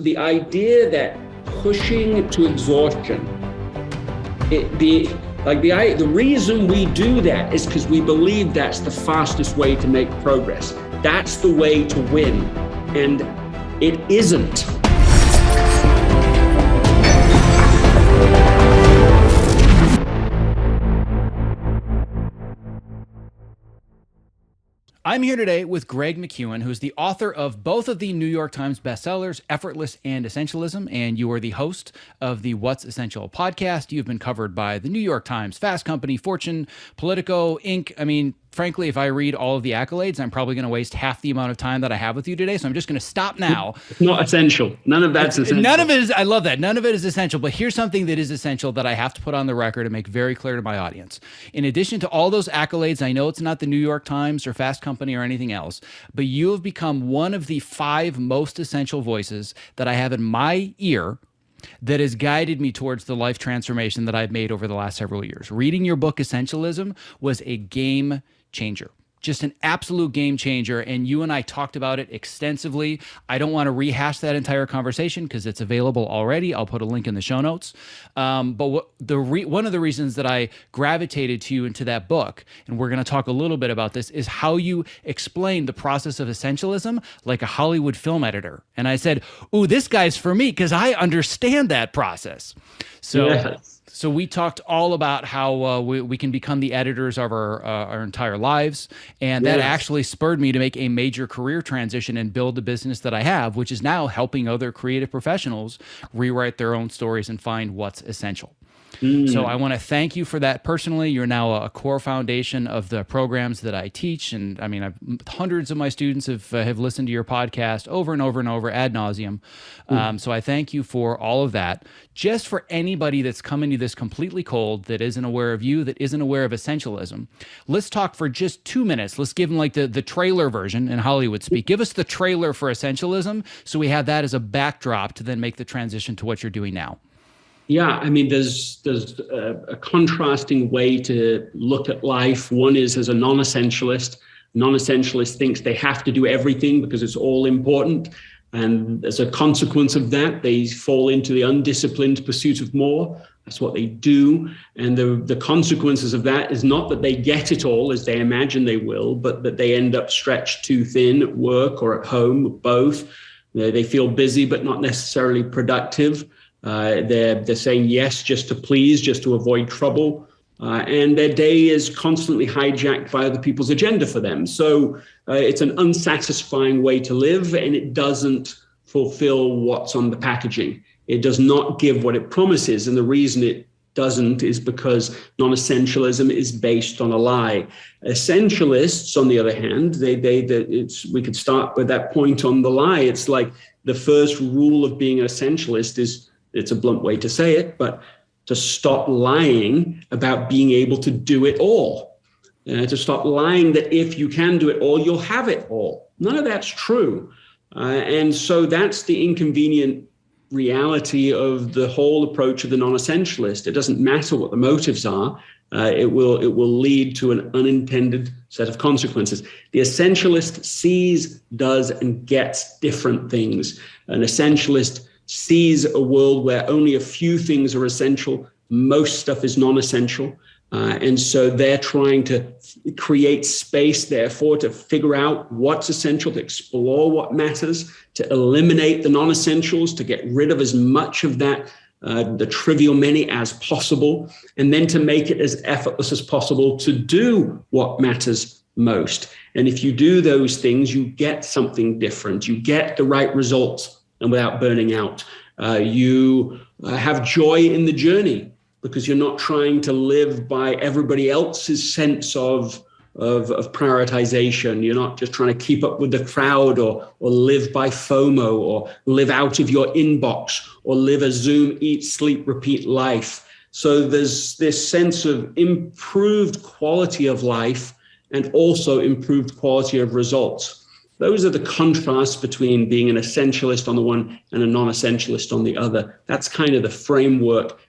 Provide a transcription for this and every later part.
the idea that pushing to exhaustion, the reason we do that is because we believe that's the fastest way to make progress. That's the way to win, and it isn't. I'm here today with Greg McKeown, who's the author of both of the New York Times bestsellers, Effortless and Essentialism, and you are the host of the What's Essential podcast. You've been covered by the New York Times, Fast Company, Fortune, Politico, Inc. I mean, frankly, if I read all of the accolades, I'm probably going to waste half the amount of time that I have with you today. So I'm just going to stop now. It's not essential. None of that's essential. None of it is. I love that. None of it is essential. But here's something that is essential that I have to put on the record and make very clear to my audience. In addition to all those accolades, I know it's not the New York Times or Fast Company or anything else, but you have become one of the 5 most essential voices that I have in my ear that has guided me towards the life transformation that I've made over the last several years. Reading your book, Essentialism, was a game changer. Just an absolute game changer. And you and I talked about it extensively. I don't want to rehash that entire conversation because it's available already. I'll put a link in the show notes. But one of the reasons that I gravitated to you into that book, and we're going to talk a little bit about this, is how you explain the process of essentialism like a Hollywood film editor. And I said, ooh, this guy's for me because I understand that process. So. Yes. So we talked all about how we can become the editors of our entire lives. And that actually spurred me to make a major career transition and build the business that I have, which is now helping other creative professionals rewrite their own stories and find what's essential. So I want to thank you for that personally. You're now a core foundation of the programs that I teach. And I mean, hundreds of my students have listened to your podcast over and over and over ad nauseum. So I thank you for all of that. Just for anybody that's coming to this completely cold, that isn't aware of you, that isn't aware of essentialism, let's talk for just 2 minutes. Let's give them like the trailer version in Hollywood speak. Give us the trailer for essentialism so we have that as a backdrop to then make the transition to what you're doing now. Yeah, I mean, there's a contrasting way to look at life. One is as a non-essentialist. Non-essentialist thinks they have to do everything because it's all important. And as a consequence of that, they fall into the undisciplined pursuit of more. That's what they do. And the consequences of that is not that they get it all as they imagine they will, but that they end up stretched too thin at work or at home, both. They feel busy, but not necessarily productive. They're saying yes just to please, just to avoid trouble. And their day is constantly hijacked by other people's agenda for them. So it's an unsatisfying way to live, and it doesn't fulfill what's on the packaging. It does not give what it promises. And the reason it doesn't is because non-essentialism is based on a lie. Essentialists, on the other hand, we could start with that point on the lie. It's like the first rule of being an essentialist is, it's a blunt way to say it, but to stop lying about being able to do it all. To stop lying that if you can do it all, you'll have it all. None of that's true. And so that's the inconvenient reality of the whole approach of the non-essentialist. It doesn't matter what the motives are. It will lead to an unintended set of consequences. The essentialist sees, does, and gets different things. An essentialist sees a world where only a few things are essential. Most stuff is non-essential. And so they're trying to create space, therefore, to figure out what's essential, to explore what matters, to eliminate the non-essentials, to get rid of as much of that, the trivial many as possible, and then to make it as effortless as possible to do what matters most. And if you do those things, you get something different. You get the right results and without burning out. You have joy in the journey because you're not trying to live by everybody else's sense of prioritization. You're not just trying to keep up with the crowd or live by FOMO or live out of your inbox or live a Zoom, eat, sleep, repeat life. So there's this sense of improved quality of life and also improved quality of results. Those are the contrasts between being an essentialist on the one and a non-essentialist on the other. That's kind of the framework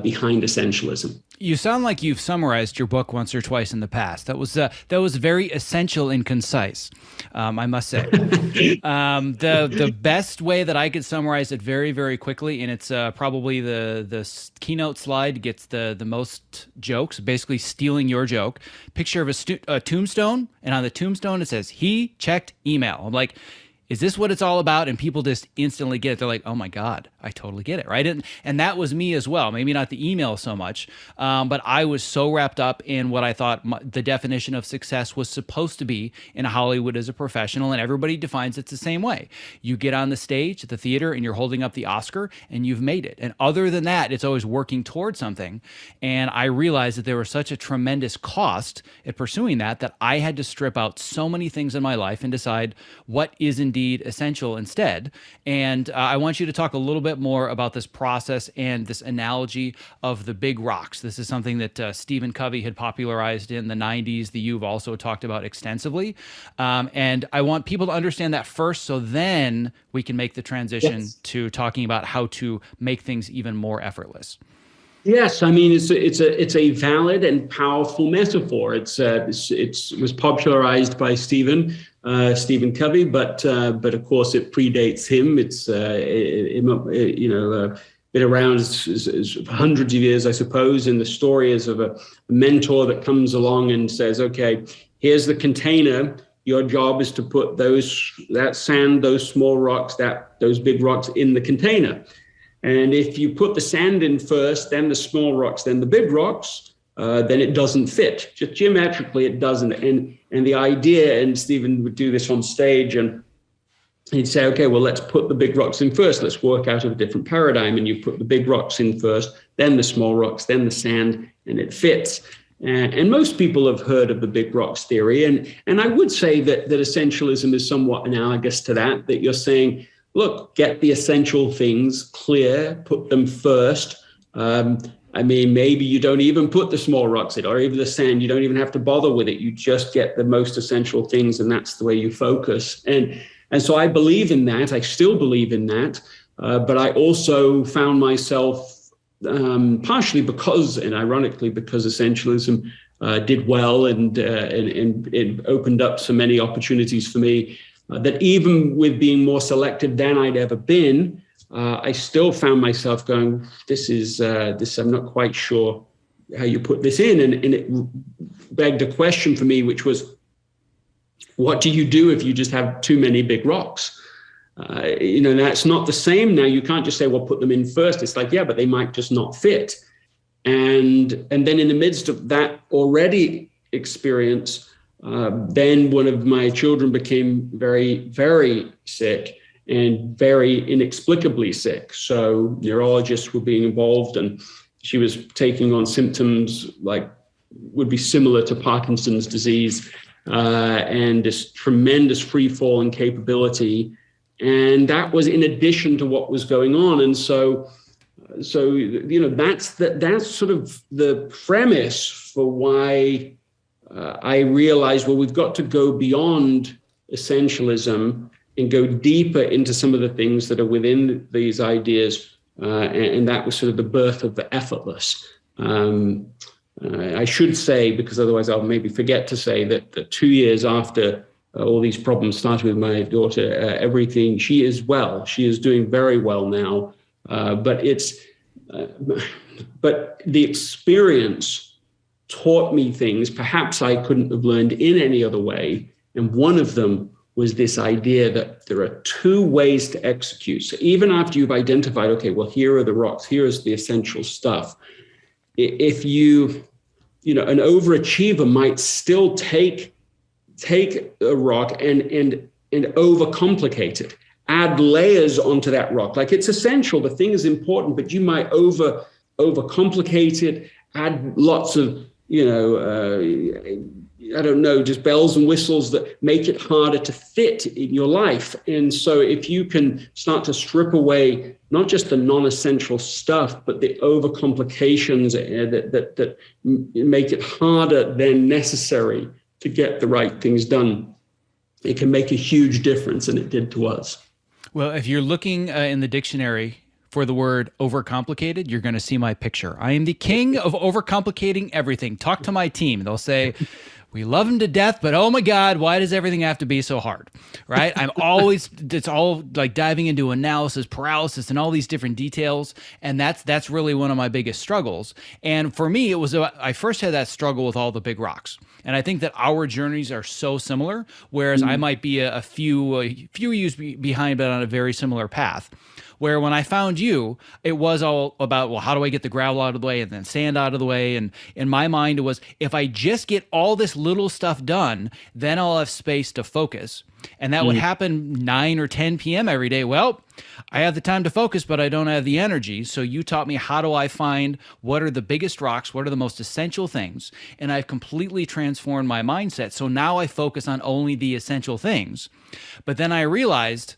behind essentialism. You sound like you've summarized your book once or twice in the past. That was very essential and concise, I must say. The best way that I could summarize it very, very quickly, and it's probably the keynote slide gets the most jokes, basically stealing your joke. Picture of a tombstone, and on the tombstone it says, "He checked email." I'm like, is this what it's all about? And people just instantly get it. They're like, oh my God, I totally get it, right? And that was me as well. Maybe not the email so much, but I was so wrapped up in what I thought the definition of success was supposed to be in Hollywood as a professional, and everybody defines it the same way. You get on the stage at the theater and you're holding up the Oscar and you've made it. And other than that, it's always working towards something. And I realized that there was such a tremendous cost at pursuing that I had to strip out so many things in my life and decide what is indeed essential instead. And I want you to talk a little bit more about this process and this analogy of the big rocks. This is something that Stephen Covey had popularized in the 90s, that you've also talked about extensively. And I want people to understand that first, so then we can make the transition to talking about how to make things even more effortless. Yes, I mean it's a valid and powerful metaphor. It was popularized by Stephen Covey, but of course it predates him. It's been around as hundreds of years, I suppose. And the story is of a mentor that comes along and says, "Okay, here's the container. Your job is to put that sand, those small rocks, those big rocks in the container. And if you put the sand in first, then the small rocks, then the big rocks, then it doesn't fit. Just geometrically, it doesn't." And the idea, and Stephen would do this on stage, and he'd say, "Okay, well, let's put the big rocks in first. Let's work out of a different paradigm." And you put the big rocks in first, then the small rocks, then the sand, and it fits. And most people have heard of the big rocks theory. And I would say that essentialism is somewhat analogous to that you're saying, look, get the essential things clear, put them first. I mean, maybe you don't even put the small rocks in, or even the sand. You don't even have to bother with it. You just get the most essential things, and that's the way you focus. And so I believe in that. I still believe in that. But I also found myself, partially because, and ironically, because essentialism did well, and it opened up so many opportunities for me, that even with being more selective than I'd ever been, I still found myself going, this, I'm not quite sure how you put this in. And it begged a question for me, which was, what do you do if you just have too many big rocks? That's not the same now. You can't just say, well, put them in first. It's like, yeah, but they might just not fit. And then in the midst of that already experience, then one of my children became very, very sick, and very inexplicably sick. So neurologists were being involved, and she was taking on symptoms like would be similar to Parkinson's disease, and this tremendous free fall in capability. And that was in addition to what was going on. And so that's sort of the premise for why I realized, well, we've got to go beyond essentialism and go deeper into some of the things that are within these ideas. And that was sort of the birth of the Effortless. I should say, because otherwise I'll maybe forget to say, that 2 years after all these problems started with my daughter, she is well. She is doing very well now. But the experience taught me things perhaps I couldn't have learned in any other way. And one of them was this idea that there are two ways to execute. So even after you've identified, okay, well, here are the rocks, here's the essential stuff. If an overachiever might still take a rock and overcomplicate it, add layers onto that rock. Like, it's essential, the thing is important, but you might overcomplicate it, add lots of, just bells and whistles that make it harder to fit in your life. And so if you can start to strip away not just the non-essential stuff, but the overcomplications that make it harder than necessary to get the right things done, it can make a huge difference, and it did to us. Well, if you're looking in the dictionary for the word overcomplicated, you're going to see my picture. I am the king of overcomplicating everything. Talk to my team. They'll say, we love him to death, but oh my God, why does everything have to be so hard? Right? It's all like diving into analysis, paralysis, and all these different details. And that's really one of my biggest struggles. And for me, I first had that struggle with all the big rocks. And I think that our journeys are so similar, whereas I might be a few years behind, but on a very similar path. Where when I found you, it was all about, well, how do I get the gravel out of the way and then sand out of the way? And in my mind, it was, if I just get all this little stuff done, then I'll have space to focus. And that would happen 9 or 10 p.m. every day. Well, I have the time to focus, but I don't have the energy. So you taught me, how do I find what are the biggest rocks? What are the most essential things? And I've completely transformed my mindset. So now I focus on only the essential things. But then I realized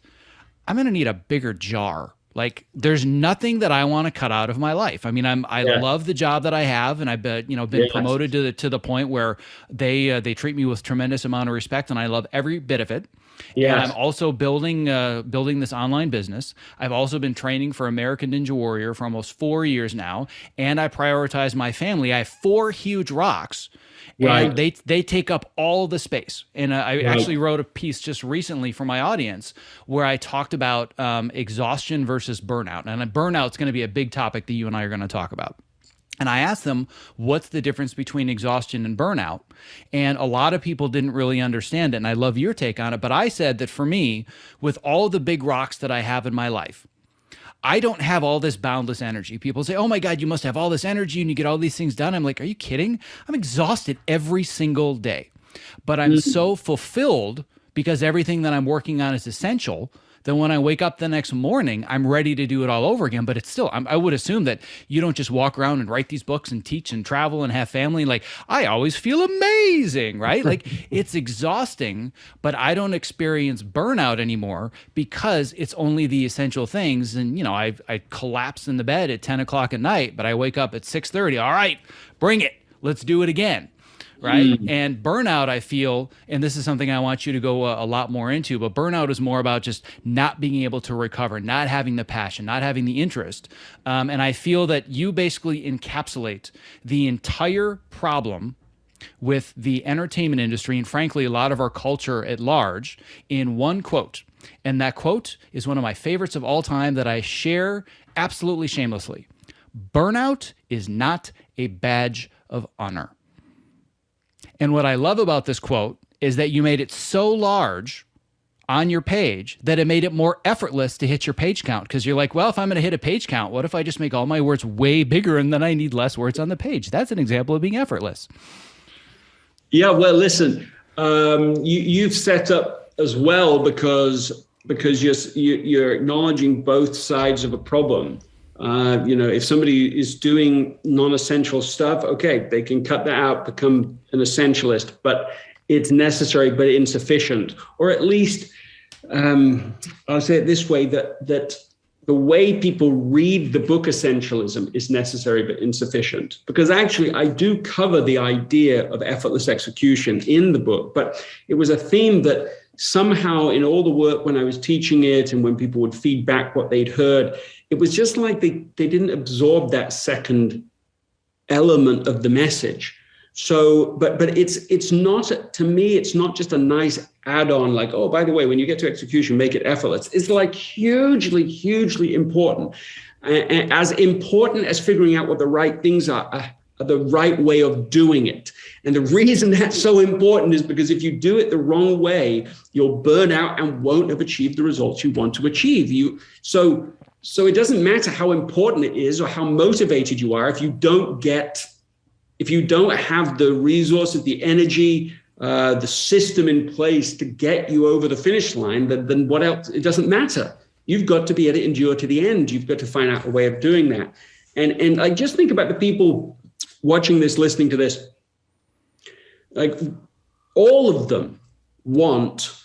I'm going to need a bigger jar. Like, there's nothing that I want to cut out of my life. I mean, I love the job that I have, and I've been promoted to the point where they treat me with tremendous amount of respect, and I love every bit of it. Yes. And I'm also building this online business. I've also been training for American Ninja Warrior for almost 4 years now, and I prioritize my family. I have 4 huge rocks. And they take up all the space. And I actually wrote a piece just recently for my audience where I talked about exhaustion versus burnout. And burnout is going to be a big topic that you and I are going to talk about. And I asked them, what's the difference between exhaustion and burnout? And a lot of people didn't really understand it. And I love your take on it. But I said that for me, with all the big rocks that I have in my life, I don't have all this boundless energy. People say, oh my God, you must have all this energy and you get all these things done. I'm like, are you kidding? I'm exhausted every single day. But I'm so fulfilled because everything that I'm working on is essential. Then when I wake up the next morning, I'm ready to do it all over again. But it's still, I would assume that you don't just walk around and write these books and teach and travel and have family. Like, I always feel amazing, right? Like, it's exhausting, but I don't experience burnout anymore because it's only the essential things. And, I collapse in the bed at 10 o'clock at night, but I wake up at 6:30. All right, bring it. Let's do it again. Right. And burnout, I feel, and this is something I want you to go a lot more into, but burnout is more about just not being able to recover, not having the passion, not having the interest. And I feel that you basically encapsulate the entire problem with the entertainment industry and, frankly, a lot of our culture at large in one quote. And that quote is one of my favorites of all time that I share absolutely shamelessly. Burnout is not a badge of honor. And what I love about this quote is that you made it so large on your page that it made it more effortless to hit your page count. Because you're like, well, if I'm going to hit a page count, what if I just make all my words way bigger and then I need less words on the page? That's an example of being effortless. Yeah, well, listen, you've set up as well because you're acknowledging both sides of a problem. If somebody is doing non-essential stuff, okay, they can cut that out, become an essentialist, but it's necessary, but insufficient. Or at least, I'll say it this way, that the way people read the book Essentialism is necessary, but insufficient. Because actually, I do cover the idea of effortless execution in the book, but it was a theme that somehow in all the work when I was teaching it and when people would feed back what they'd heard, it was just like they didn't absorb that second element of the message. So, but it's not, to me, it's not just a nice add-on like, oh, by the way, when you get to execution, make it effortless. It's like hugely, hugely important. And as important as figuring out what the right things are the right way of doing it. And the reason that's so important is because if you do it the wrong way, you'll burn out and won't have achieved the results you want to achieve. So it doesn't matter how important it is or how motivated you are if you don't have the resources, the energy, the system in place to get you over the finish line, then what else? It doesn't matter. You've got to be able to endure to the end. You've got to find out a way of doing that. And I just think about the people watching this, listening to this, like all of them want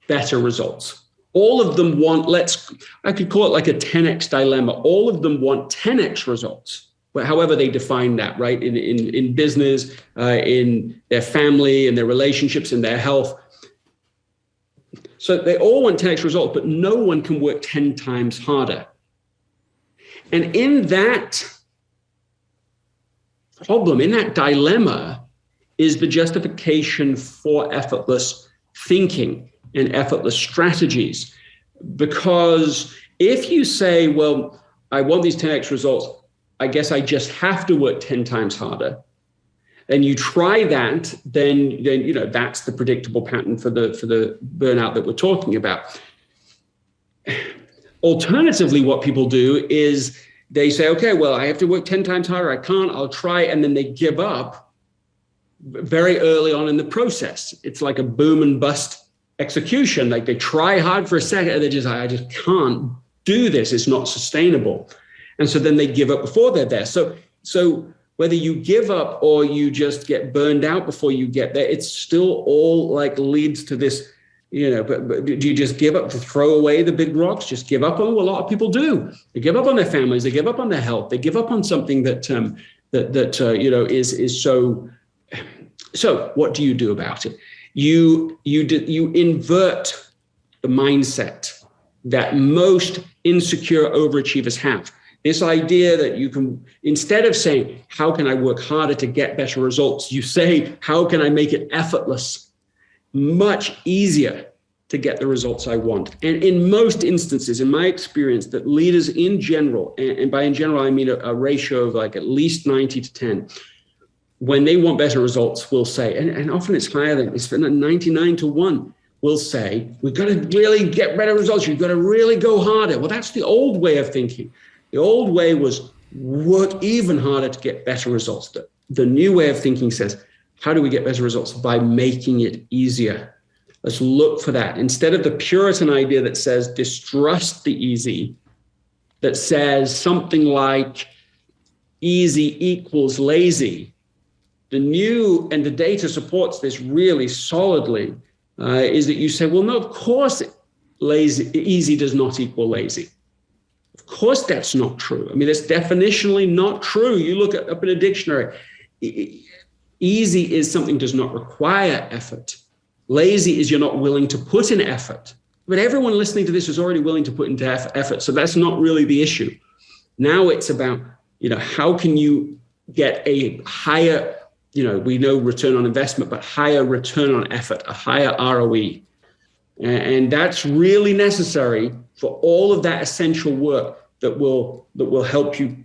better results. All of them want, I could call it like a 10x dilemma. All of them want 10x results, but however they define that, right? In business, in their family, in their relationships, in their health. So they all want 10x results, but no one can work 10 times harder. And in that problem, in that dilemma, is the justification for effortless thinking and effortless strategies. Because if you say, well, I want these 10x results, I guess I just have to work 10 times harder, and you try that, then you know that's the predictable pattern for the burnout that we're talking about. Alternatively, what people do is they say, okay, well, I have to work 10 times harder. I can't, I'll try. And then they give up very early on in the process. It's like a boom and bust execution. Like they try hard for a second and I just can't do this. It's not sustainable. And so then they give up before they're there. So whether you give up or you just get burned out before you get there, it's still all like leads to this. But do you just give up to throw away the big rocks? Just give up on what a lot of people do. They give up on their families. They give up on their health. They give up on something that is so. So what do you do about it? You invert the mindset that most insecure overachievers have. This idea that you can, instead of saying, how can I work harder to get better results? You say, how can I make it effortless? Much easier to get the results I want. And in most instances, in my experience, that leaders in general, and by in general, I mean a ratio of like at least 90 to 10, when they want better results, will say, and often it's higher than it's 99 to 1, will say, we've got to really get better results. You've got to really go harder. Well, that's the old way of thinking. The old way was work even harder to get better results. The new way of thinking says, how do we get better results? By making it easier. Let's look for that. Instead of the Puritan idea that says distrust the easy, that says something like easy equals lazy, the new, and the data supports this really solidly, is that you say, well, no, of course easy does not equal lazy. Of course that's not true. I mean, that's definitionally not true. You look up in a dictionary. Easy is something does not require effort. Lazy is you're not willing to put in effort. But everyone listening to this is already willing to put into effort. So that's not really the issue. Now it's about, how can you get a higher, we know return on investment, but higher return on effort, a higher ROE. And that's really necessary for all of that essential work that will help you,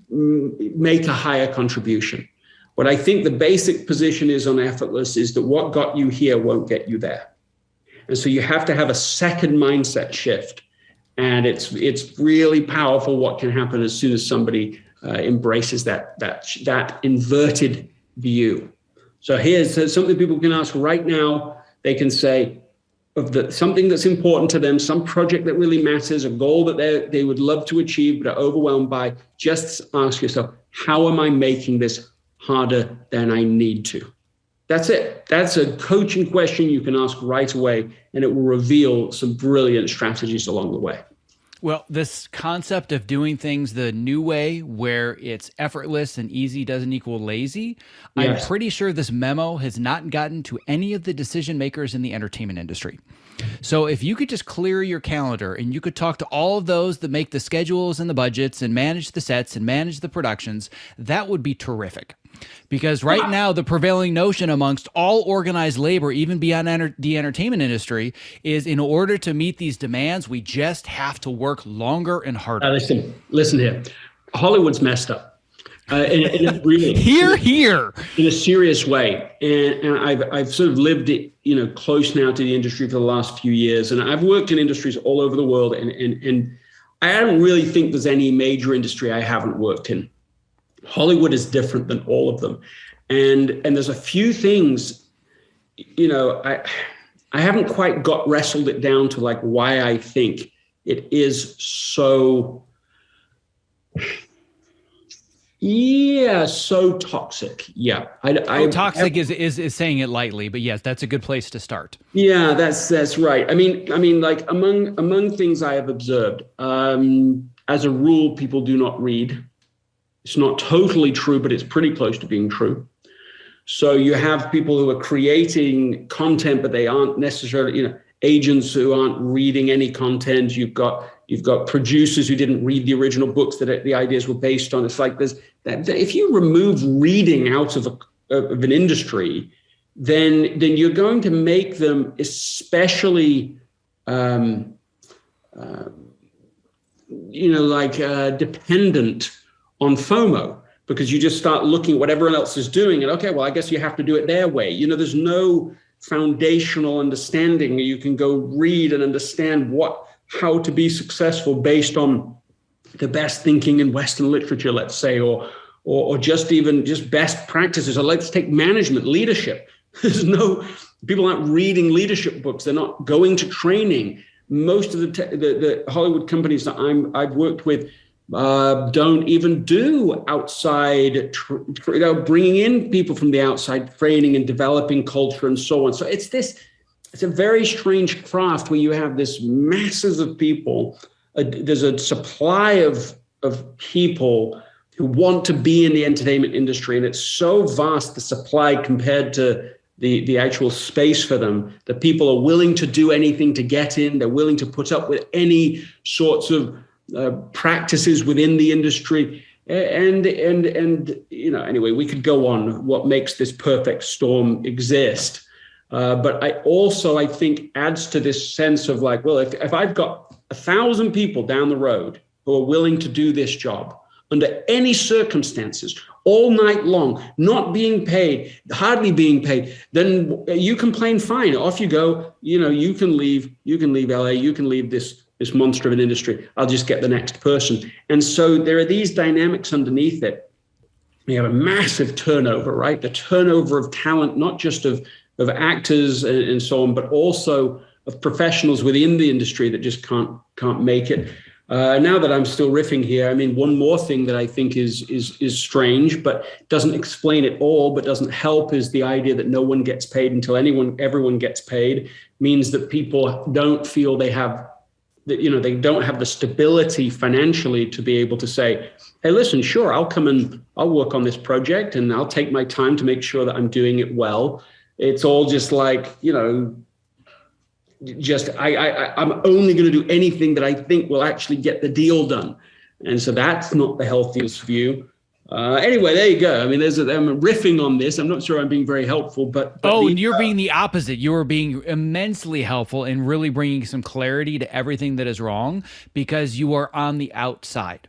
make a higher contribution. What I think the basic position is on Effortless is that what got you here won't get you there. And so you have to have a second mindset shift. And it's really powerful what can happen as soon as somebody embraces that inverted view. So here's something people can ask right now. They can say, of something that's important to them, some project that really matters, a goal that they would love to achieve but are overwhelmed by, just ask yourself, how am I making this harder than I need to? That's it. That's a coaching question you can ask right away, and it will reveal some brilliant strategies along the way. Well, this concept of doing things the new way, where it's effortless and easy doesn't equal lazy, yes. I'm pretty sure this memo has not gotten to any of the decision makers in the entertainment industry. So if you could just clear your calendar and you could talk to all of those that make the schedules and the budgets and manage the sets and manage the productions, that would be terrific. Because right now, the prevailing notion amongst all organized labor, even beyond the entertainment industry, is in order to meet these demands, we just have to work longer and harder. Listen here. Hollywood's messed up. In a really, here. In a serious way. And I've sort of lived it, close now to the industry for the last few years. And I've worked in industries all over the world. And I don't really think there's any major industry I haven't worked in. Hollywood is different than all of them. And there's a few things, I haven't quite wrestled it down to like why I think it is so, so toxic. Yeah. Toxic is saying it lightly, but yes, that's a good place to start. Yeah, that's right. I mean, like among things I have observed, as a rule, people do not read. It's not totally true, but it's pretty close to being true. So you have people who are creating content, but they aren't necessarily, agents who aren't reading any content. You've got producers who didn't read the original books that the ideas were based on. It's like there's that if you remove reading out of an industry, then you're going to make them especially dependent on FOMO, because you just start looking at what everyone else is doing and, okay, well, I guess you have to do it their way. There's no foundational understanding. You can go read and understand how to be successful based on the best thinking in Western literature, let's say, or just best practices. Or let's take management, leadership. People aren't reading leadership books. They're not going to training. Most of the Hollywood companies that I've worked with don't even do outside, bringing in people from the outside, training and developing culture and so on. So it's a very strange craft where you have this masses of people. There's a supply of people who want to be in the entertainment industry, and it's so vast, the supply compared to the actual space for them, that people are willing to do anything to get in. They're willing to put up with any sorts of practices within the industry. And anyway, we could go on what makes this perfect storm exist. But I think adds to this sense of like, well, if I've got 1,000 people down the road who are willing to do this job under any circumstances, all night long, not being paid, hardly being paid, then you complain, fine, off you go. You can leave LA, you can leave this monster of an industry. I'll just get the next person. And so there are these dynamics underneath it. We have a massive turnover, right? The turnover of talent, not just of actors and so on, but also of professionals within the industry that just can't make it. Now that I'm still riffing here, I mean, one more thing that I think is strange, but doesn't explain it all, but doesn't help, is the idea that no one gets paid until everyone gets paid. Means that people don't feel they don't have the stability financially to be able to say, hey, listen, sure, I'll come and I'll work on this project and I'll take my time to make sure that I'm doing it well. It's all just like, I'm only going to do anything that I think will actually get the deal done. And so that's not the healthiest view. Anyway, there you go. I mean, I'm riffing on this. I'm not sure I'm being very helpful, but and you're being the opposite. You are being immensely helpful in really bringing some clarity to everything that is wrong, because you are on the outside.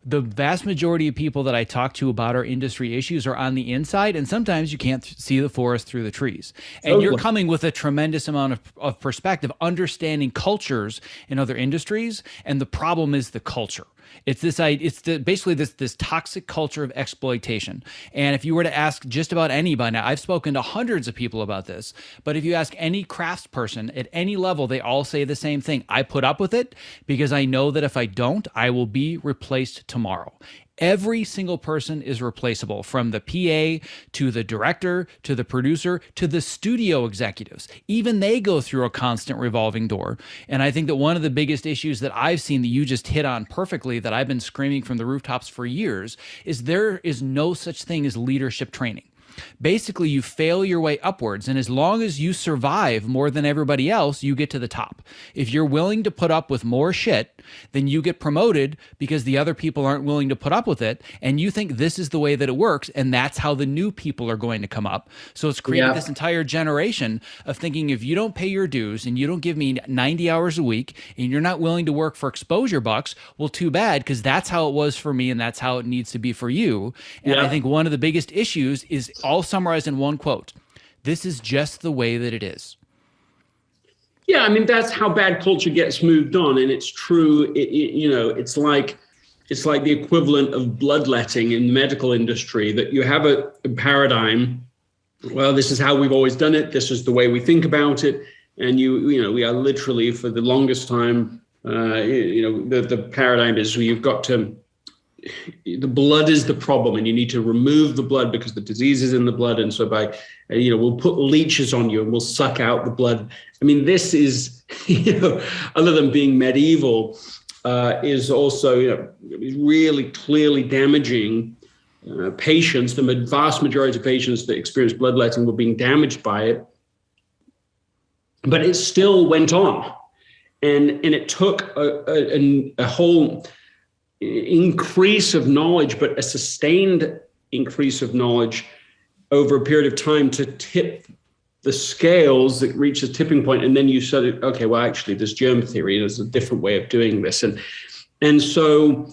The vast majority of people that I talk to about our industry issues are on the inside, and sometimes you can't see the forest through the trees. And you're coming with a tremendous amount of perspective, understanding cultures in other industries, and the problem is the culture. It's basically this toxic culture of exploitation. And if you were to ask just about anybody, now I've spoken to hundreds of people about this, but if you ask any craftsperson at any level, they all say the same thing. I put up with it because I know that if I don't, I will be replaced tomorrow. Every single person is replaceable, from the PA to the director to the producer to the studio executives. Even they go through a constant revolving door. And I think that one of the biggest issues that I've seen that you just hit on perfectly, that I've been screaming from the rooftops for years, is there is no such thing as leadership training. Basically, you fail your way upwards, and as long as you survive more than everybody else, you get to the top. If you're willing to put up with more shit, then you get promoted because the other people aren't willing to put up with it, and you think this is the way that it works, and that's how the new people are going to come up. So it's created this entire generation of thinking, if you don't pay your dues and you don't give me 90 hours a week and you're not willing to work for exposure bucks, well, too bad, because that's how it was for me and that's how it needs to be for you. And I think one of the biggest issues is all summarized in one quote: this is just the way that it is. Yeah, I mean, that's how bad culture gets moved on, and it's true. It's like the equivalent of bloodletting in the medical industry, that you have a paradigm. Well, this is how we've always done it. This is the way we think about it, and we are literally, for the longest time, the paradigm is you've got to. The blood is the problem, and you need to remove the blood because the disease is in the blood. And so we'll put leeches on you and we'll suck out the blood. I mean, this is, other than being medieval, is also, really clearly damaging patients. The vast majority of patients that experience bloodletting were being damaged by it. but it still went on. And it took a whole increase of knowledge, but a sustained increase of knowledge over a period of time to tip the scales that reach a tipping point. And then you said, okay, well, actually, there's germ theory. There's a different way of doing this. And so,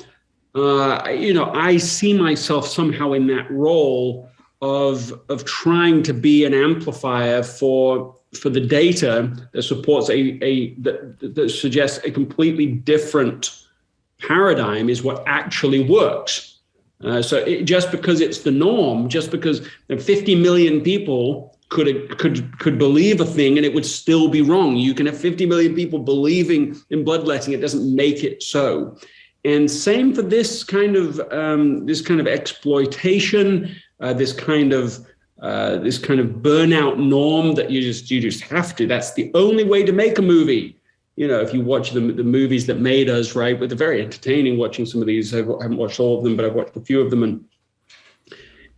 I see myself somehow in that role of trying to be an amplifier for the data that supports that suggests a completely different paradigm is what actually works. Just because it's the norm, just because 50 million people could believe a thing and it would still be wrong. You can have 50 million people believing in bloodletting; it doesn't make it so. And same for this kind of exploitation, this kind of burnout norm that you just have to. That's the only way to make a movie. If you watch the movies that made us, right, but they're very entertaining. Watching some of these, I haven't watched all of them, but I've watched a few of them,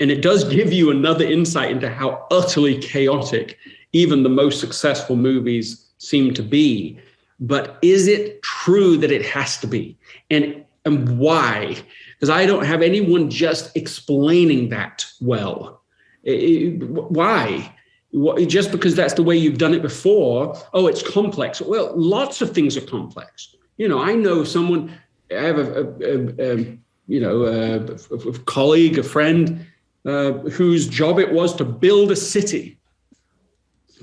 and it does give you another insight into how utterly chaotic even the most successful movies seem to be. But is it true that it has to be? And why? Because I don't have anyone just explaining that well. Why? Just because that's the way you've done it before, oh, it's complex. Well, lots of things are complex. I know someone, I have a colleague, a friend, whose job it was to build a city,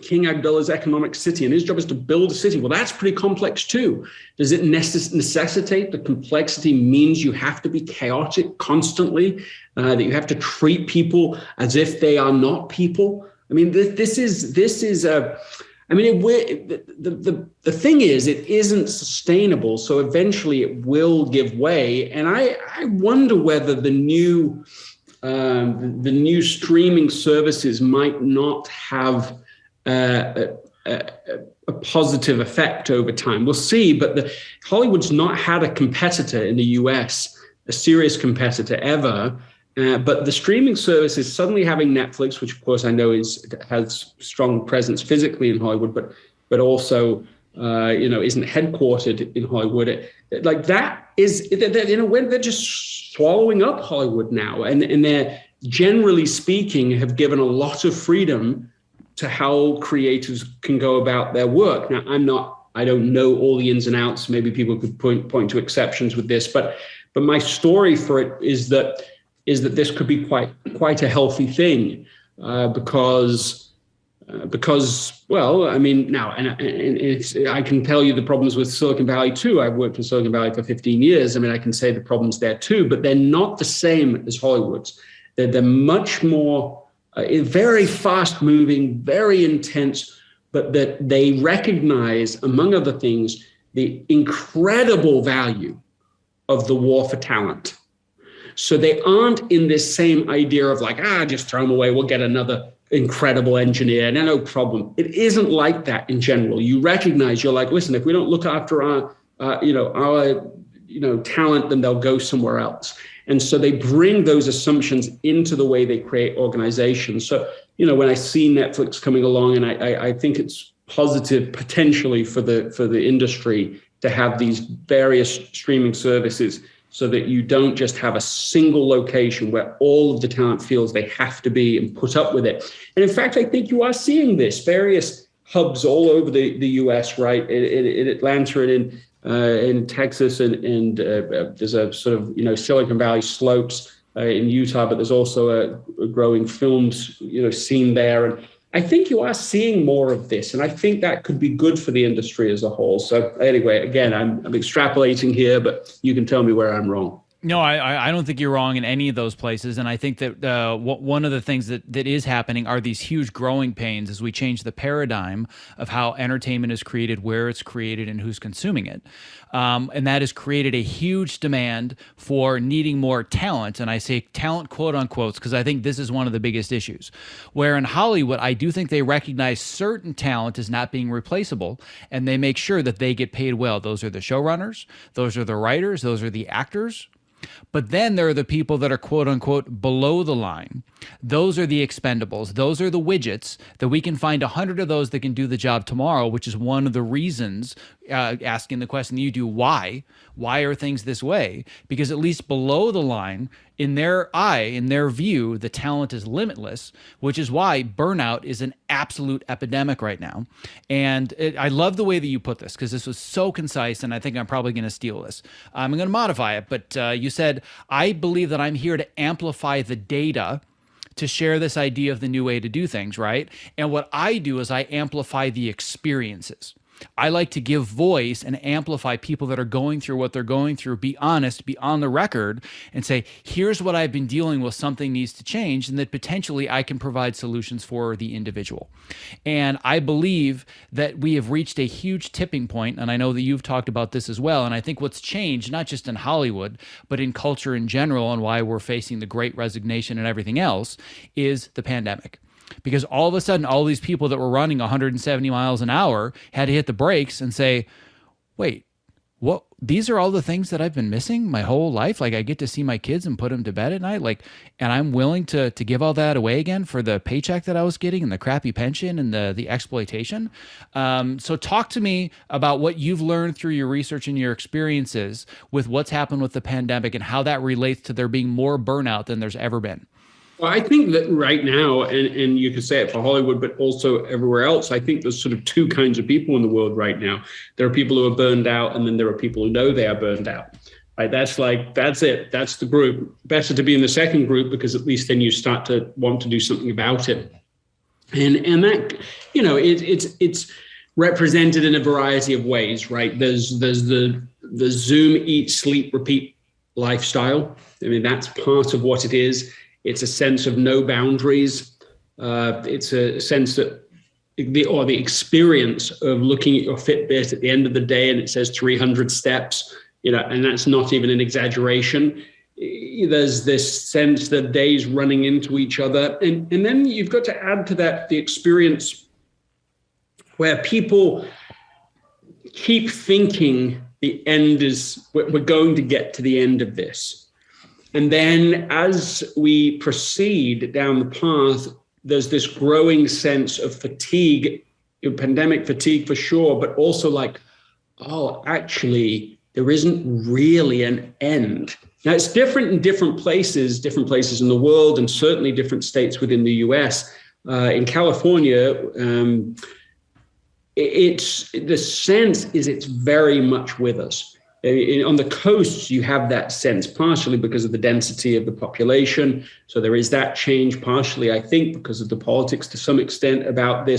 King Abdullah's economic city, and his job is to build a city. Well, that's pretty complex too. Does it necessitate the complexity means you have to be chaotic constantly, that you have to treat people as if they are not people? I mean, the thing is, it isn't sustainable. So eventually it will give way. And I wonder whether the new streaming services might not have a positive effect over time. We'll see. But Hollywood's not had a competitor in the US, a serious competitor ever. But the streaming service is suddenly having Netflix, which of course I know has strong presence physically in Hollywood, but also isn't headquartered in Hollywood. Like that is, in a way, they're just swallowing up Hollywood now, and they're, generally speaking, have given a lot of freedom to how creators can go about their work. Now, I don't know all the ins and outs. Maybe people could point to exceptions with this, but my story for it is that this could be quite a healthy thing, because well, I mean, now, and I can tell you the problems with Silicon Valley too. I've worked in Silicon Valley for 15 years. I mean, I can say the problems there too, but they're not the same as Hollywood's. They're much more very fast moving, very intense, but that they recognize, among other things, the incredible value of the war for talent. So they aren't in this same idea of like, just throw them away, we'll get another incredible engineer, no problem. It isn't like that in general. You recognize, you're like, listen, if we don't look after our talent, then they'll go somewhere else. And so they bring those assumptions into the way they create organizations. So, when I see Netflix coming along, and I think it's positive potentially for the industry to have these various streaming services, so that you don't just have a single location where all of the talent feels they have to be and put up with it. And in fact, I think you are seeing this, various hubs all over the US, right? In Atlanta and in Texas, and there's a sort of, Silicon Valley slopes in Utah, but there's also a growing films, scene there. And I think you are seeing more of this, and I think that could be good for the industry as a whole. So anyway, again, I'm extrapolating here, but you can tell me where I'm wrong. No, I don't think you're wrong in any of those places. And I think that one of the things that is happening are these huge growing pains as we change the paradigm of how entertainment is created, where it's created, and who's consuming it. And that has created a huge demand for needing more talent. And I say talent, quote unquote, because I think this is one of the biggest issues. Where in Hollywood, I do think they recognize certain talent as not being replaceable, and they make sure that they get paid well. Those are the showrunners, those are the writers, those are the actors. But then there are the people that are quote unquote below the line. Those are the expendables. Those are the widgets that we can find 100 of those that can do the job tomorrow, which is one of the reasons asking the question that you do, why? Why are things this way? Because at least below the line, in their eye, in their view, the talent is limitless, which is why burnout is an absolute epidemic right now. And I love the way that you put this, because this was so concise, and I think I'm probably going to steal this. I'm going to modify it, but you said, I believe that I'm here to amplify the data to share this idea of the new way to do things, right? And what I do is I amplify the experiences. I like to give voice and amplify people that are going through what they're going through, be honest, be on the record, and say, here's what I've been dealing with, something needs to change, and that potentially I can provide solutions for the individual. And I believe that we have reached a huge tipping point, and I know that you've talked about this as well, and I think what's changed, not just in Hollywood, but in culture in general, and why we're facing the Great Resignation and everything else, is the pandemic. Because all of a sudden, all these people that were running 170 miles an hour had to hit the brakes and say, wait, what? These are all the things that I've been missing my whole life. Like, I get to see my kids and put them to bed at night. Like, and I'm willing to give all that away again for the paycheck that I was getting and the crappy pension and the exploitation. So talk to me about what you've learned through your research and your experiences with what's happened with the pandemic and how that relates to there being more burnout than there's ever been. Well, I think that right now, and you could say it for Hollywood, but also everywhere else, I think there's sort of two kinds of people in the world right now. There are people who are burned out, and then there are people who know they are burned out. Right? That's it. That's the group. Better to be in the second group, because at least then you start to want to do something about it. And that, it's represented in a variety of ways, right? There's the Zoom, eat, sleep, repeat lifestyle. I mean, that's part of what it is. It's a sense of no boundaries. It's a sense that the experience of looking at your Fitbit at the end of the day and it says 300 steps, and that's not even an exaggeration. There's this sense that days running into each other. And then you've got to add to that the experience where people keep thinking the end is, we're going to get to the end of this. And then as we proceed down the path, there's this growing sense of fatigue, pandemic fatigue for sure, but also like, oh, actually, there isn't really an end. Now, it's different in different places in the world, and certainly different states within the US. In California, it's very much with us. On the coasts, you have that sense, partially because of the density of the population. So there is that change, partially, I think, because of the politics to some extent about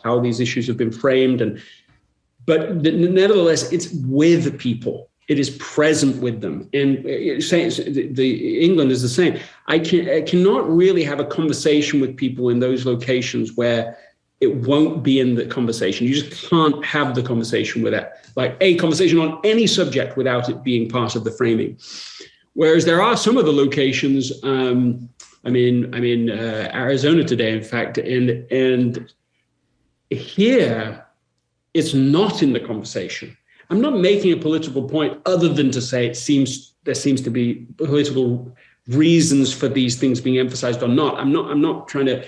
how these issues have been framed. But nevertheless, it's with people. It is present with them. And England is the same. I cannot really have a conversation with people in those locations where it won't be in the conversation. You just can't have the conversation without, like, a conversation on any subject without it being part of the framing. Whereas there are some of the locations, I'm in Arizona today, in fact, and here it's not in the conversation. I'm not making a political point other than to say there seems to be political reasons for these things being emphasized or not. I'm not trying to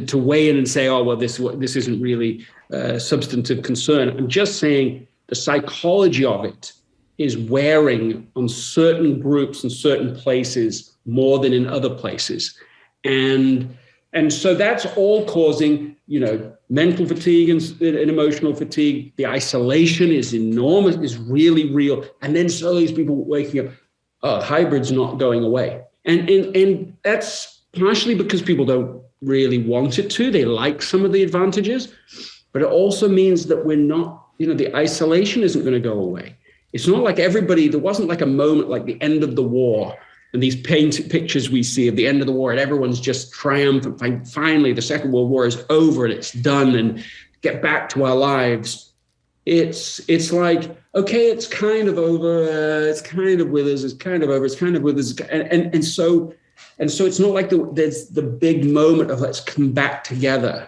to weigh in and say, oh, well, this isn't really a substantive concern. I'm just saying the psychology of it is wearing on certain groups and certain places more than in other places. And so that's all causing, mental fatigue and emotional fatigue. The isolation is enormous, is really real. And then so these people waking up, oh, hybrid's not going away. And that's partially because people don't really want it to. They like some of the advantages, but it also means that we're not, the isolation isn't going to go away. It's not like there wasn't like a moment like the end of the war and these pictures we see of the end of the war and everyone's just triumphant. Finally, the Second World War is over and it's done and get back to our lives. It's like, okay, it's kind of over. It's kind of with us. It's kind of over. It's kind of with us. And so it's not like there's the big moment of let's come back together.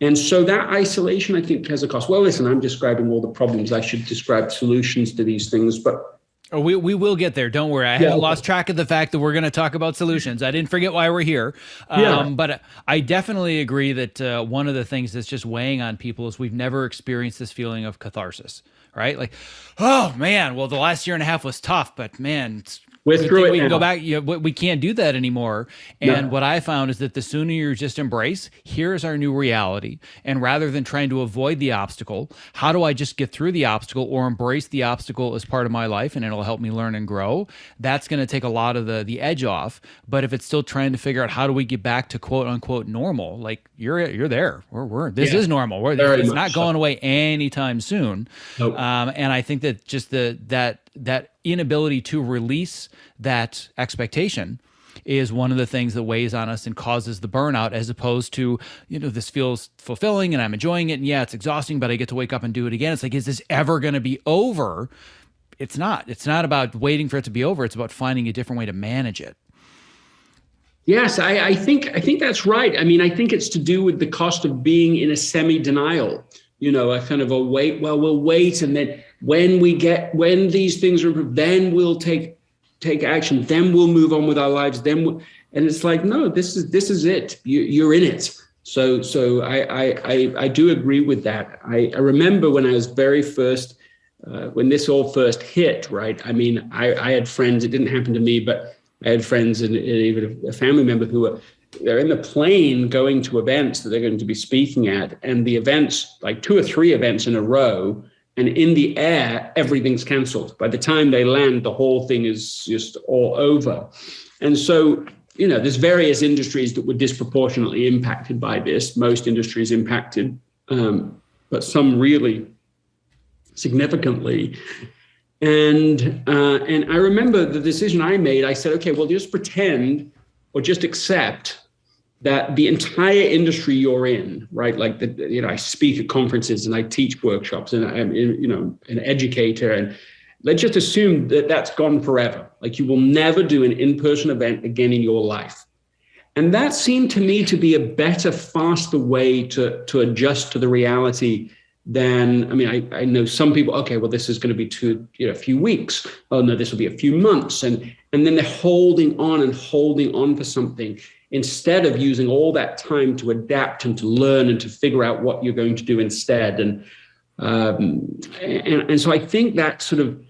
And so that isolation, I think, has a cost. Well, listen, I'm describing all the problems. I should describe solutions to these things. But Oh, we will get there. Don't worry. I Yeah. haven't lost track of the fact that we're going to talk about solutions. I didn't forget why we're here. Yeah. But I definitely agree that one of the things that's just weighing on people is we've never experienced this feeling of catharsis, right? Like, oh man, well, the last year and a half was tough, but man, it's We're good through thing it we can now. go back. We can't do that anymore. And No. what I found is that the sooner you just embrace, here's our new reality. And rather than trying to avoid the obstacle, how do I just get through the obstacle or embrace the obstacle as part of my life and it'll help me learn and grow? That's going to take a lot of the edge off. But if it's still trying to figure out how do we get back to quote unquote normal, like you're there. This is normal. Very It's much not so. going away anytime soon. Nope. And I think that just that inability to release that expectation is one of the things that weighs on us and causes the burnout, as opposed to, this feels fulfilling and I'm enjoying it. And yeah, it's exhausting, but I get to wake up and do it again. It's like, is this ever going to be over? It's not. It's not about waiting for it to be over. It's about finding a different way to manage it. Yes, I think that's right. I mean, I think it's to do with the cost of being in a semi-denial, a kind of a wait. Well, we'll wait, and then when these things are improved, then we'll take action. Then we'll move on with our lives. And it's like, no, this is it. You're in it. So I do agree with that. I remember when I was very first, when this all first hit, right? I mean, I had friends. It didn't happen to me, but I had friends and even a family member they're in the plane going to events that they're going to be speaking at, and the events, like 2 or 3 events in a row, and in the air, everything's canceled. By the time they land, the whole thing is just all over. And so, there's various industries that were disproportionately impacted by this. Most industries impacted, but some really significantly. And I remember the decision I made. I said, okay, well, just pretend or just accept that the entire industry you're in, right? Like I speak at conferences and I teach workshops, and I'm an educator, and let's just assume that that's gone forever. Like you will never do an in-person event again in your life. And that seemed to me to be a better, faster way to adjust to the reality than, I know some people, okay, well, this is going to be a few weeks. Oh no, this will be a few months. And then they're holding on for something instead of using all that time to adapt and to learn and to figure out what you're going to do instead. And so I think that sort of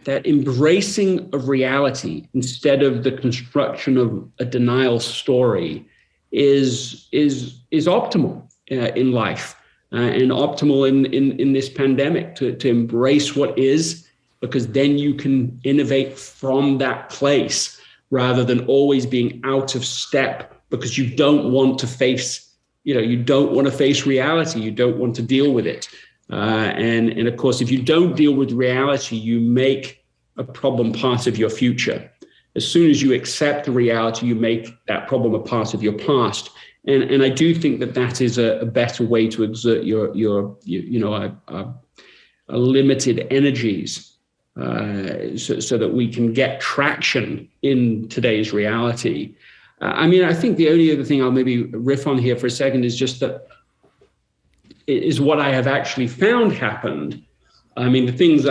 that embracing of reality instead of the construction of a denial story is optimal in life. And optimal in this pandemic to embrace what is, because then you can innovate from that place rather than always being out of step because you don't want to face, you don't want to face reality. You don't want to deal with it. And of course, if you don't deal with reality, you make a problem part of your future. As soon as you accept the reality, you make that problem a part of your past. And I do think that is a better way to exert your limited energies, so that we can get traction in today's reality. I think the only other thing I'll maybe riff on here for a second is just that is what I have actually found happened. The things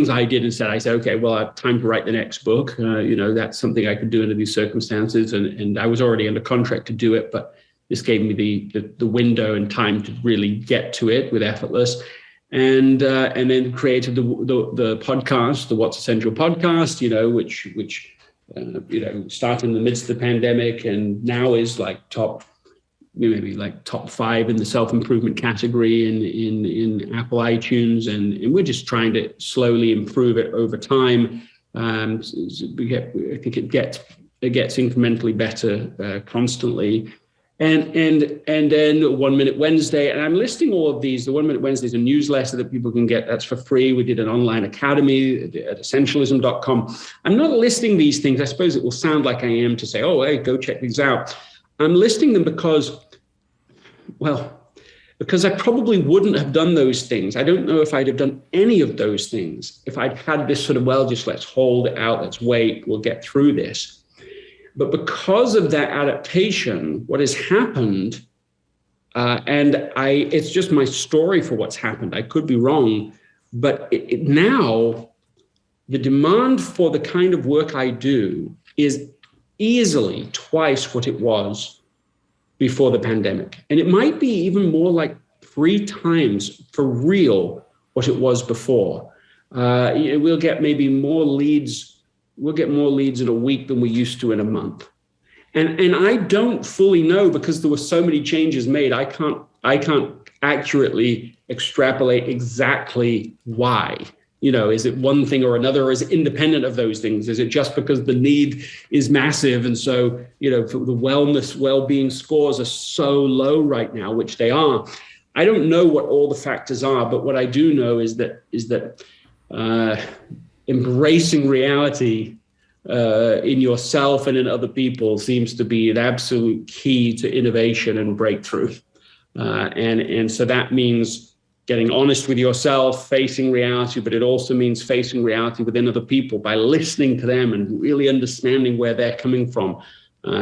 I did instead, I said, okay, well, I have time to write the next book. That's something I could do under these circumstances, and I was already under contract to do it, but this gave me the window and time to really get to it with Effortless, and then created the podcast, the What's Essential podcast, which started in the midst of the pandemic and now is like top 5 in the self-improvement category in Apple iTunes, and we're just trying to slowly improve it over time. I think it gets incrementally better constantly. And then 1 Minute Wednesday, and I'm listing all of these. The 1 Minute Wednesday is a newsletter that people can get. That's for free. We did an online academy at Essentialism.com. I'm not listing these things. I suppose it will sound like I am to say, oh, hey, go check these out. I'm listing them because I probably wouldn't have done those things. I don't know if I'd have done any of those things if I'd had this sort of, just let's hold it out, let's wait, we'll get through this. But because of that adaptation, what has happened, it's just my story for what's happened. I could be wrong, but now the demand for the kind of work I do is easily twice what it was before the pandemic. And it might be even more like 3 times for real what it was before. We'll get maybe more leads. We'll get more leads in a week than we used to in a month. And I don't fully know, because there were so many changes made. I can't accurately extrapolate exactly why. Is it one thing or another, or is it independent of those things? Is it just because the need is massive, and so the well-being scores are so low right now, which they are? I don't know what all the factors are, but what I do know is that embracing reality in yourself and in other people seems to be an absolute key to innovation and breakthrough. And so that means getting honest with yourself, facing reality, but it also means facing reality within other people by listening to them and really understanding where they're coming from,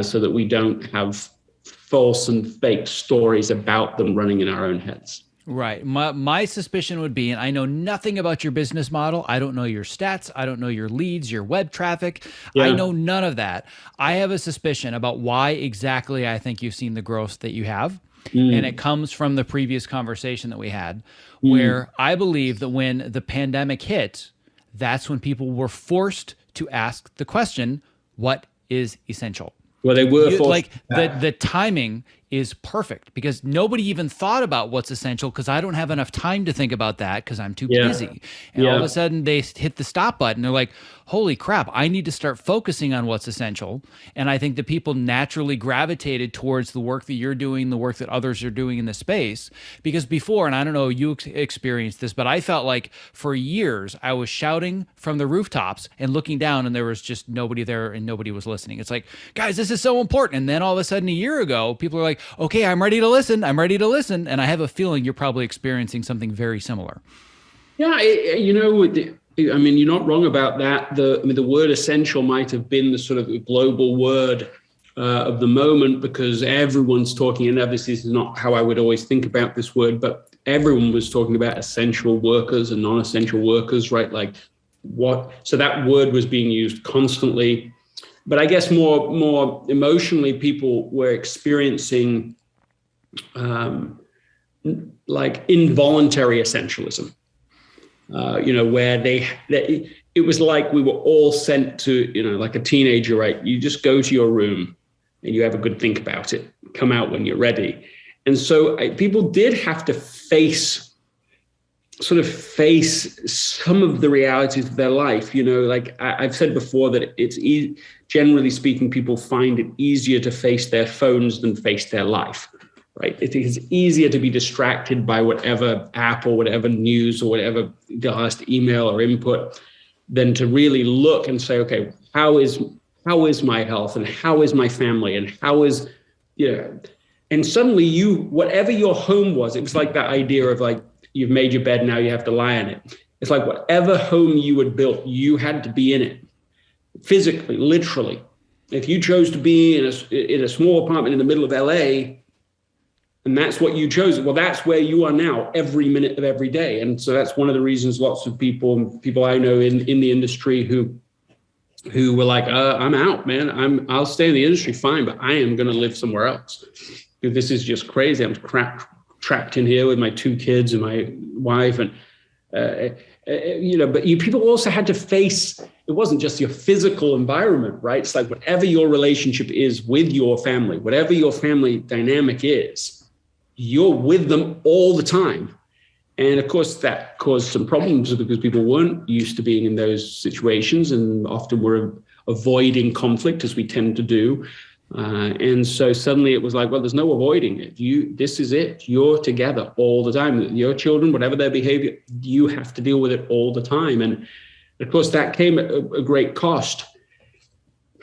so that we don't have false and fake stories about them running in our own heads. Right. My suspicion would be, and I know nothing about your business model. I don't know your stats. I don't know your leads, your web traffic. Yeah. I know none of that. I have a suspicion about why exactly I think you've seen the growth that you have. And it comes from the previous conversation that we had, where I believe that when the pandemic hit, that's when people were forced to ask the question, what is essential? Well, they were forced. Like the timing is perfect, because nobody even thought about what's essential, because I don't have enough time to think about that because I'm too busy. And all of a sudden they hit the stop button. They're like, holy crap, I need to start focusing on what's essential. And I think that people naturally gravitated towards the work that you're doing, the work that others are doing in the space. Because before, and I don't know if you experienced this, but I felt like for years I was shouting from the rooftops and looking down, and there was just nobody there and nobody was listening. It's like, guys, this is so important. And then all of a sudden a year ago, people are like, okay, I'm ready to listen. I'm ready to listen. And I have a feeling you're probably experiencing something very similar. Yeah, you're not wrong about that. The word essential might have been the sort of global word of the moment, because everyone's talking, and obviously this is not how I would always think about this word, but everyone was talking about essential workers and non-essential workers, right? Like what? So that word was being used constantly. But I guess more emotionally, people were experiencing like involuntary essentialism. Where it was like we were all sent to, like a teenager, right? You just go to your room and you have a good think about it, come out when you're ready. And so people did have to face some of the realities of their life. Like I've said before, that it's generally speaking, people find it easier to face their phones than face their life. Right. It is easier to be distracted by whatever app or whatever news or whatever the last email or input than to really look and say, okay, how is my health, and how is my family, and how is, and suddenly whatever your home was, it was like that idea of like, you've made your bed, now you have to lie in it. It's like whatever home you had built, you had to be in it physically, literally. If you chose to be in a small apartment in the middle of LA, and that's what you chose, well, that's where you are now every minute of every day. And so that's one of the reasons lots of people I know in the industry who were like, I'm out, man. I'll stay in the industry, fine, but I am going to live somewhere else. This is just crazy. I'm trapped in here with my 2 kids and my wife. And, but people also had to face, it wasn't just your physical environment, right? It's like whatever your relationship is with your family, whatever your family dynamic is, you're with them all the time. And of course, that caused some problems because people weren't used to being in those situations and often were avoiding conflict, as we tend to do. And so suddenly it was like, well, there's no avoiding it. This is it. You're together all the time. Your children, whatever their behavior, you have to deal with it all the time. And of course, that came at a great cost.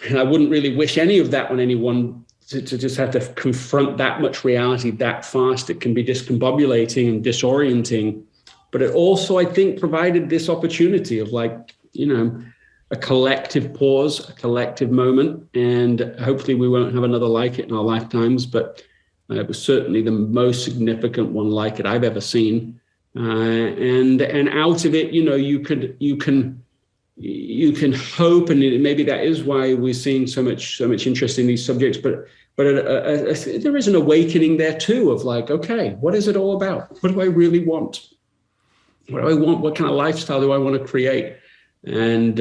And I wouldn't really wish any of that on anyone, to just have to confront that much reality that fast. It can be discombobulating and disorienting. But it also, I think, provided this opportunity of like, a collective pause, a collective moment. And hopefully we won't have another like it in our lifetimes. But it was certainly the most significant one like it I've ever seen. And out of it, you can you can hope, and maybe that is why we're seeing so much interest in these subjects. But there is an awakening there too of like, okay, what is it all about? What do I really want? What do I want? What kind of lifestyle do I want to create? And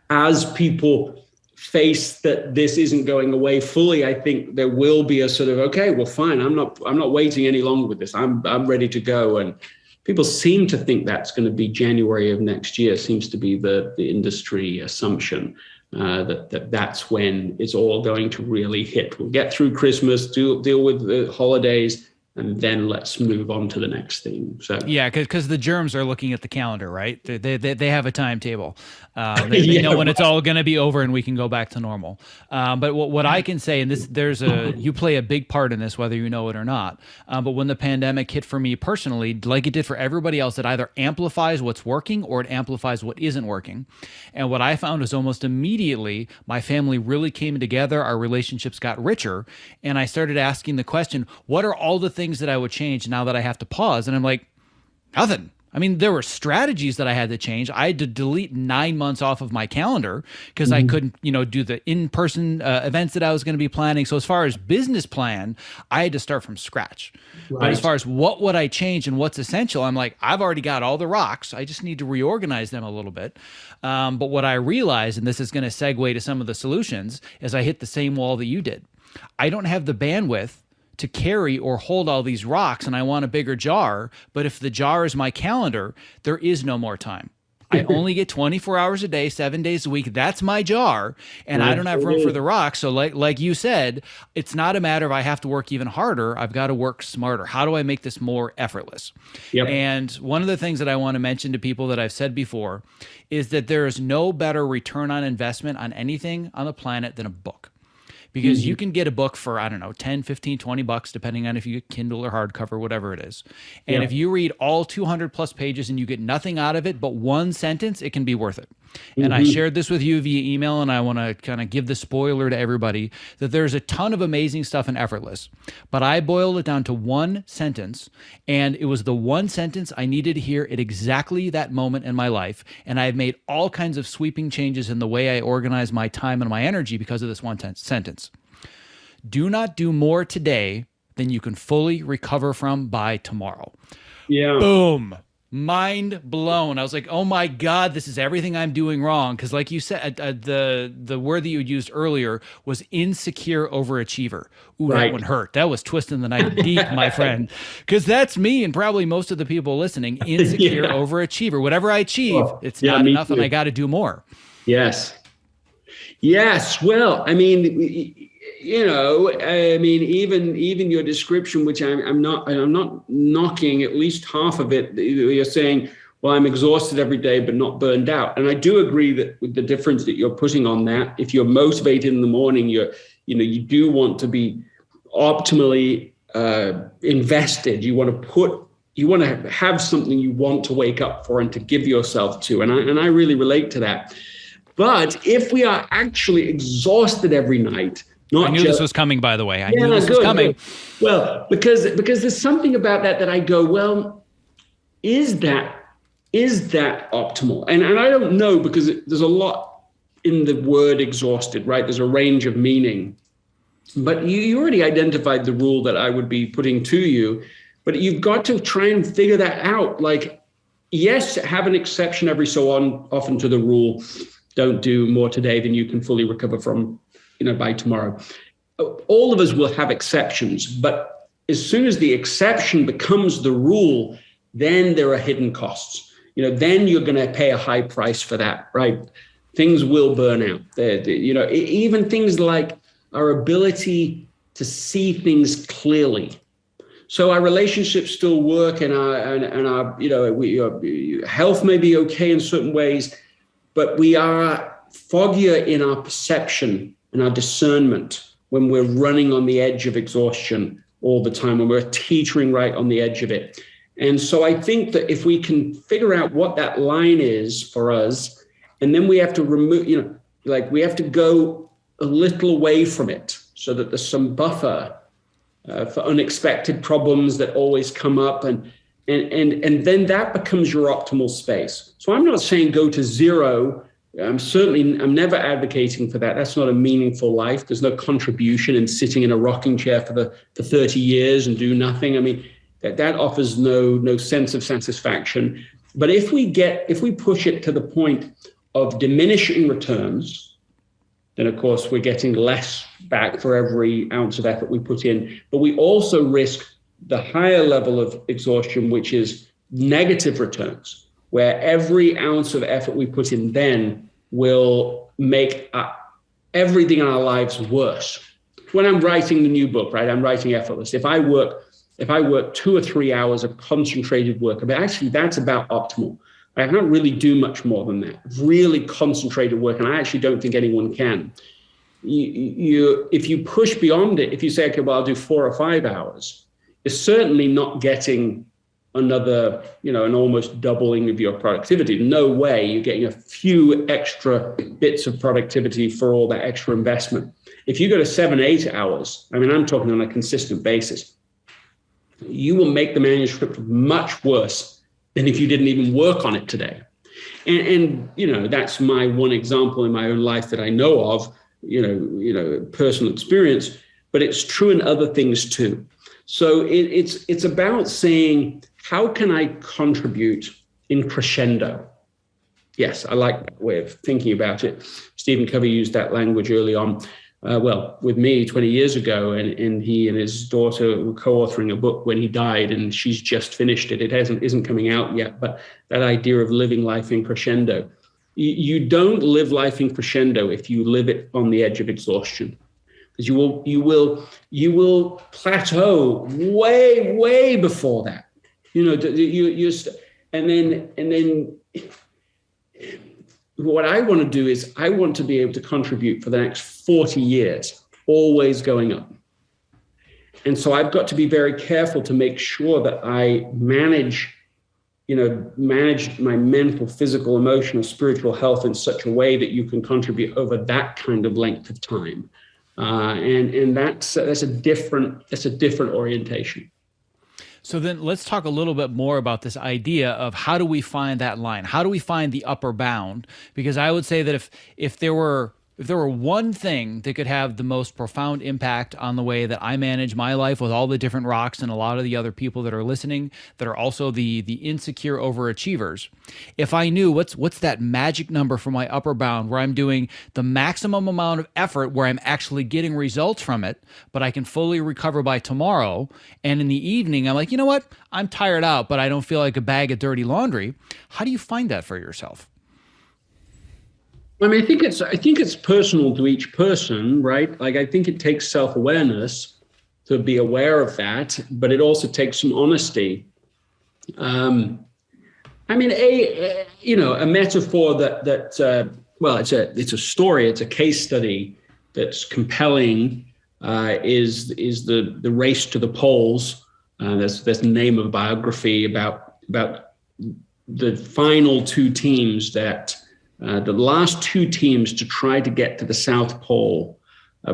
as people face that this isn't going away fully, I think there will be a sort of, okay, well, fine, I'm not waiting any longer with this. I'm ready to go. And people seem to think that's going to be January of next year. Seems to be the industry assumption that's when it's all going to really hit. We'll get through Christmas, deal with the holidays, and then let's move on to the next thing. So yeah, because the germs are looking at the calendar, right? They have a timetable. They know when it's all going to be over and we can go back to normal. But what I can say, and you play a big part in this, whether you know it or not. But when the pandemic hit for me personally, like it did for everybody else, it either amplifies what's working or it amplifies what isn't working. And what I found was almost immediately my family really came together. Our relationships got richer, and I started asking the question, what are all the things that I would change now that I have to pause? And I'm like, nothing. I mean, there were strategies that I had to change. I had to delete 9 months off of my calendar because I couldn't, do the in-person events that I was going to be planning. So as far as business plan, I had to start from scratch. Right. But as far as what would I change and what's essential, I'm like, I've already got all the rocks. I just need to reorganize them a little bit. But what I realized, and this is going to segue to some of the solutions, is I hit the same wall that you did. I don't have the bandwidth to carry or hold all these rocks, and I want a bigger jar. But if the jar is my calendar, there is no more time. I only get 24 hours a day, 7 days a week. That's my jar, and I don't have room for the rocks. So like you said, it's not a matter of I have to work even harder. I've got to work smarter. How do I make this more effortless? Yep. And one of the things that I want to mention to people that I've said before is that there is no better return on investment on anything on the planet than a book. Because you can get a book for, I don't know, 10, 15, 20 bucks, depending on if you get Kindle or hardcover, whatever it is. And if you read all 200 plus pages and you get nothing out of it but one sentence, it can be worth it. And I shared this with you via email, and I want to kind of give the spoiler to everybody that there's a ton of amazing stuff in Effortless. But I boiled it down to one sentence, and it was the one sentence I needed to hear at exactly that moment in my life. And I've made all kinds of sweeping changes in the way I organize my time and my energy because of this one sentence. Do not do more today than you can fully recover from by tomorrow. Yeah. Boom. Mind blown. I was like, oh my God, this is everything I'm doing wrong. Because like you said, the word that you used earlier was insecure overachiever. Ooh, that one hurt. That was twisting the knife deep, my friend. Because that's me and probably most of the people listening. Insecure overachiever. Whatever I achieve, it's not enough and I got to do more. Yes. Well, I mean, even your description, which I'm not knocking at least half of it. You're saying, well, I'm exhausted every day, but not burned out. And I do agree that with the difference that you're putting on that, if you're motivated in the morning, you do want to be optimally invested. You want to have something you want to wake up for and to give yourself to. And I really relate to that. But if we are actually exhausted every night, I knew this was coming, by the way. I knew this was coming. Good. Well, because there's something about that I go, well, is that optimal? And I don't know, because there's a lot in the word exhausted, right? There's a range of meaning. But you already identified the rule that I would be putting to you, but you've got to try and figure that out. Like, yes, have an exception every so often to the rule. Don't do more today than you can fully recover from, by tomorrow. All of us will have exceptions, but as soon as the exception becomes the rule, then there are hidden costs. Then you're going to pay a high price for that, right? Things will burn out. Even things like our ability to see things clearly. So our relationships still work, and our health may be okay in certain ways, but we are foggier in our perception and our discernment when we're running on the edge of exhaustion all the time, when we're teetering right on the edge of it. And so I think that if we can figure out what that line is for us, and then we have to remove, we have to go a little away from it so that there's some buffer for unexpected problems that always come up. And And then that becomes your optimal space. So I'm not saying go to zero. I'm never advocating for that. That's not a meaningful life. There's no contribution in sitting in a rocking chair for 30 years and do nothing. I mean, that offers no sense of satisfaction. But if we push it to the point of diminishing returns, then of course we're getting less back for every ounce of effort we put in. But we also risk the higher level of exhaustion, which is negative returns, where every ounce of effort we put in then will make everything in our lives worse. When I'm writing the new book, right, I'm writing Effortless. If I work 2 or 3 hours of concentrated work, but actually that's about optimal. I can't really do much more than that. Really concentrated work, and I actually don't think anyone can. If you push beyond it, if you say, okay, well, I'll do 4 or 5 hours, you're certainly not getting another, an almost doubling of your productivity. No way. You're getting a few extra bits of productivity for all that extra investment. If you go to 7, 8 hours, I mean, I'm talking on a consistent basis, you will make the manuscript much worse than if you didn't even work on it today. And that's my one example in my own life that I know of, personal experience, but it's true in other things too. So it's about saying, how can I contribute in crescendo? Yes, I like that way of thinking about it. Stephen Covey used that language early on. With me 20 years ago, and he and his daughter were co-authoring a book when he died, and she's just finished it. It isn't coming out yet, but that idea of living life in crescendo. You don't live life in crescendo if you live it on the edge of exhaustion, because you will plateau way before that. And then. What I want to do is I want to be able to contribute for the next 40 years, always going up. And so I've got to be very careful to make sure that I manage my mental, physical, emotional, spiritual health in such a way that you can contribute over that kind of length of time. And that's a different orientation. So then let's talk a little bit more about this idea of how do we find that line? How do we find the upper bound? Because I would say that if there were one thing that could have the most profound impact on the way that I manage my life with all the different rocks and a lot of the other people that are listening that are also the insecure overachievers, if I knew what's that magic number for my upper bound where I'm doing the maximum amount of effort where I'm actually getting results from it, but I can fully recover by tomorrow, and in the evening I'm like, you know what, I'm tired out, but I don't feel like a bag of dirty laundry. How do you find that for yourself? I mean, I think it's personal to each person, right? Like, I think it takes self-awareness to be aware of that, but it also takes some honesty. I mean, a metaphor that it's a story, it's a case study that's compelling. Is the race to the poles? That's the name of a biography about the final 2 teams that. The last 2 teams to try to get to the South Pole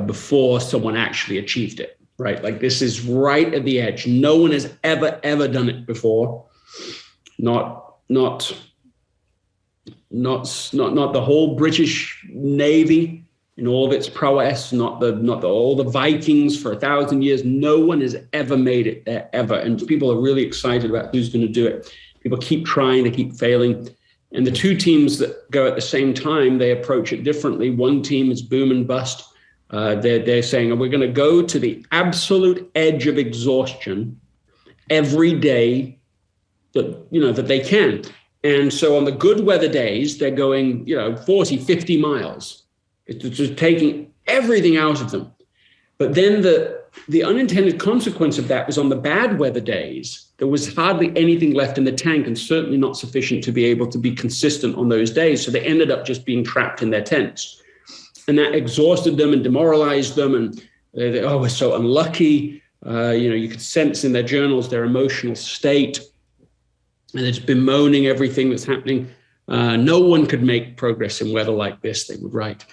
before someone actually achieved it, right? Like, this is right at the edge. No one has ever done it before. Not the whole British Navy in all of its prowess, not all the Vikings for 1,000 years. No one has ever made it there, ever. And people are really excited about who's going to do it. People keep trying, they keep failing. And the 2 teams that go at the same time, they approach it differently. One team is boom and bust. They're saying, we're going to go to the absolute edge of exhaustion every day that they can. And so on the good weather days, they're going, 40, 50 miles. It's just taking everything out of them. But then the unintended consequence of that was on the bad weather days, there was hardly anything left in the tank, and certainly not sufficient to be able to be consistent on those days. So they ended up just being trapped in their tents. And that exhausted them and demoralized them. And we're so unlucky. You could sense in their journals their emotional state. And it's bemoaning everything that's happening. No one could make progress in weather like this, they would write.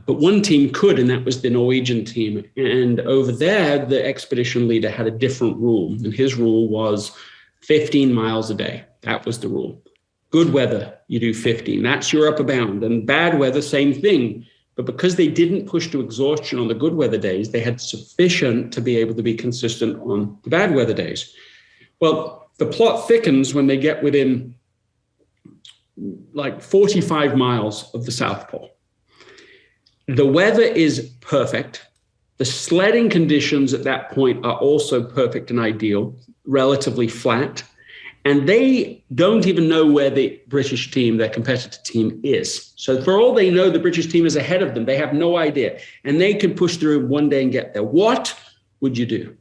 But one team could, and that was the Norwegian team. And over there, the expedition leader had a different rule. And his rule was, 15 miles a day. That was the rule. Good weather, you do 15. That's your upper bound. And bad weather, same thing. But because they didn't push to exhaustion on the good weather days, they had sufficient to be able to be consistent on the bad weather days. Well, the plot thickens when they get within like 45 miles of the South Pole. The weather is perfect. The sledding conditions at that point are also perfect and ideal, relatively flat. And they don't even know where the British team, their competitor team, is. So for all they know, the British team is ahead of them. They have no idea. And they can push through one day and get there. What would you do?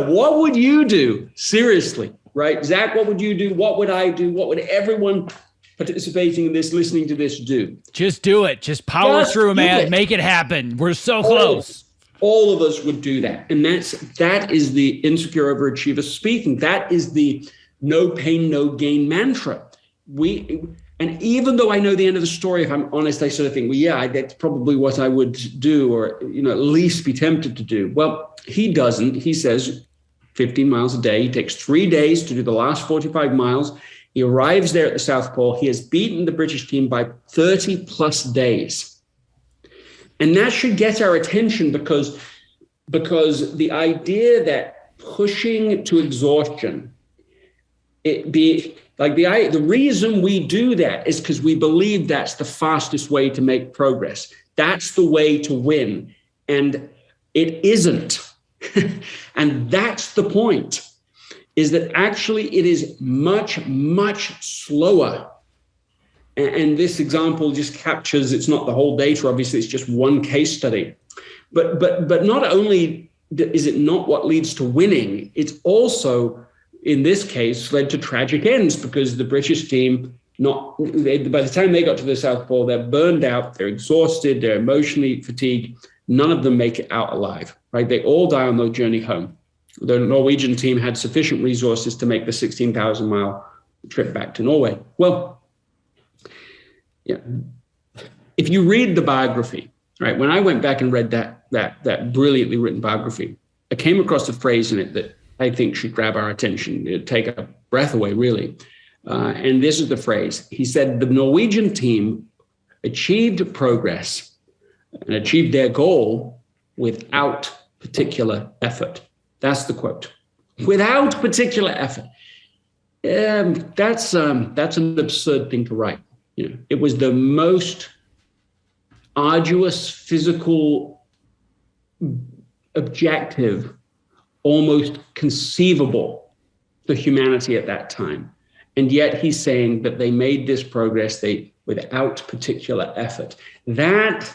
What would you do? Seriously, right? Zach, what would you do? What would I do? What would everyone participating in this, listening to this do? Just do it. Just power through, man. Make it happen. We're so close. All of us would do that. And that is the insecure overachiever speaking. That is the no pain, no gain mantra. And even though I know the end of the story, if I'm honest, I sort of think, that's probably what I would do, or, at least be tempted to do. Well, he doesn't. He says 15 miles a day. He takes 3 days to do the last 45 miles. He arrives there at the South Pole. He has beaten the British team by 30 plus days. And that should get our attention because the idea that pushing to exhaustion, the reason we do that is because we believe that's the fastest way to make progress. That's the way to win. And it isn't. And that's the point, is that actually it is much, much slower. And this example just captures, it's not the whole data, obviously, it's just one case study. But not only is it not what leads to winning, it's also, in this case, led to tragic ends, because the British team, by the time they got to the South Pole, they're burned out, they're exhausted, they're emotionally fatigued. None of them make it out alive, right? They all die on their journey home. The Norwegian team had sufficient resources to make the 16,000-mile trip back to Norway. Well, if you read the biography, right? When I went back and read that brilliantly written biography, I came across a phrase in it that I think should grab our attention, take a breath away, really. And this is the phrase. He said, the Norwegian team achieved progress and achieved their goal without particular effort. That's the quote. Without particular effort. That's an absurd thing to write. It was the most arduous physical objective, almost conceivable to humanity at that time. And yet he's saying that they made this progress without particular effort. That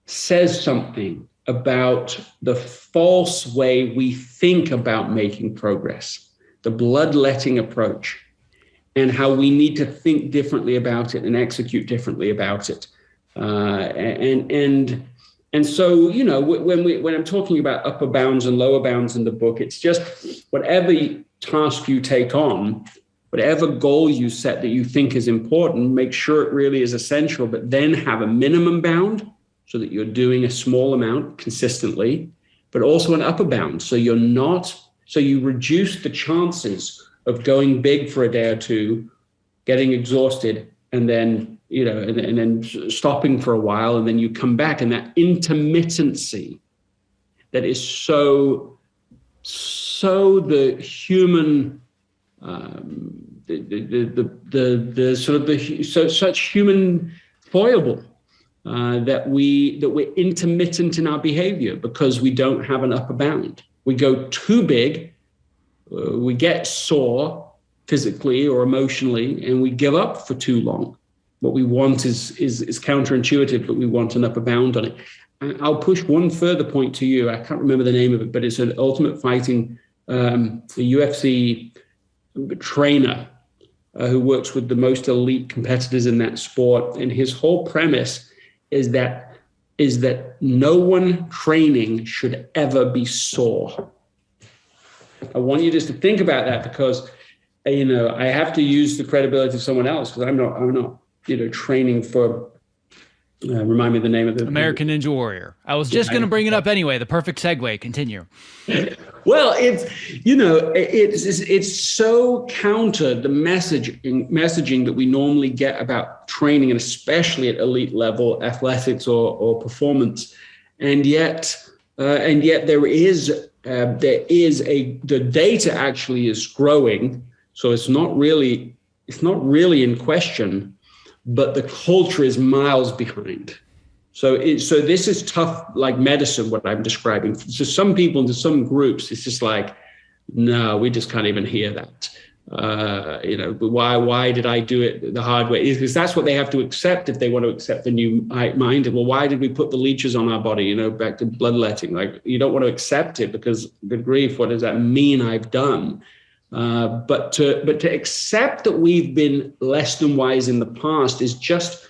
says something about the false way we think about making progress, the bloodletting approach, and how we need to think differently about it and execute differently about it. And so, when I'm talking about upper bounds and lower bounds in the book, it's just whatever task you take on, whatever goal you set that you think is important, make sure it really is essential, but then have a minimum bound so that you're doing a small amount consistently, but also an upper bound. So you reduce the chances of going big for a day or two, getting exhausted, and then, and then stopping for a while, and then you come back. And that intermittency that is so the human, such human foible, that we're intermittent in our behavior because we don't have an upper bound. We go too big, we get sore physically or emotionally, and we give up for too long. What we want is counterintuitive, but we want an upper bound on it. And I'll push one further point to you. I can't remember the name of it, but it's an Ultimate Fighting, the UFC trainer who works with the most elite competitors in that sport. And his whole premise is that no one training should ever be sore. I want you just to think about that, because I have to use the credibility of someone else, because I'm not training for Remind me the name of the American Ninja Warrior. I was just going to bring it up anyway. The perfect segue. Continue. Well, it's so counter the messaging that we normally get about training, and especially at elite level athletics or performance, and yet there is the data actually is growing, so it's not really in question, but the culture is miles behind. So this is tough, like medicine, what I'm describing. So some people, to some groups, it's just like, no, we just can't even hear that. Why did I do it the hard way? Because that's what they have to accept if they want to accept the new mind. Well, why did we put the leeches on our body? Back to bloodletting. Like, you don't want to accept it because, good grief, what does that mean I've done? But to accept that we've been less than wise in the past is just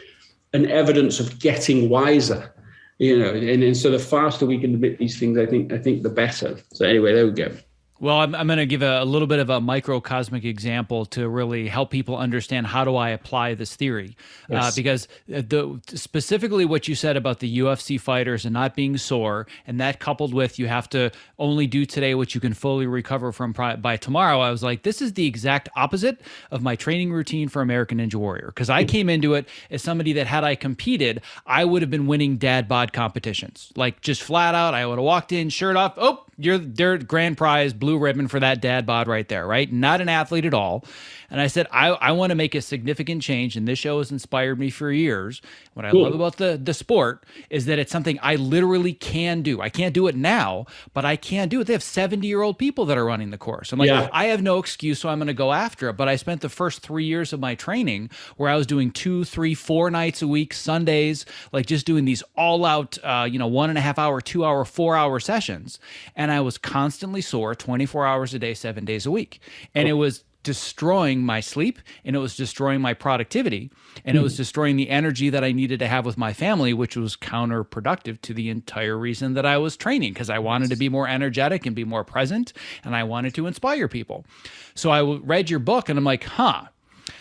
an evidence of getting wiser, and so the faster we can admit these things, I think the better. So anyway, there we go. Well, I'm going to give a little bit of a microcosmic example to really help people understand how do I apply this theory. Yes. Because specifically what you said about the UFC fighters and not being sore, and that coupled with you have to only do today what you can fully recover from by tomorrow, I was like, this is the exact opposite of my training routine for American Ninja Warrior. Because I came into it as somebody that had I competed, I would have been winning dad bod competitions. Like just flat out, I would have walked in, shirt off, oh, you're their grand prize, blue ribbon for that dad bod right there, right? Not an athlete at all. And I said, I want to make a significant change, and this show has inspired me for years. What I love about the sport is that it's something I literally can do. I can't do it now, but I can do it. They have 70-year-old people that are running the course. I'm like, I have no excuse, so I'm going to go after it. But I spent the first 3 years of my training where I was doing 2, 3, 4 nights a week, Sundays, like just doing these all-out, 1.5 hour, 2 hour, 4 hour sessions. And I was constantly sore 24 hours a day, 7 days a week. And it was destroying my sleep, and it was destroying my productivity, and it was destroying the energy that I needed to have with my family, which was counterproductive to the entire reason that I was training, because I wanted to be more energetic and be more present, and I wanted to inspire people. So I read your book, and I'm like,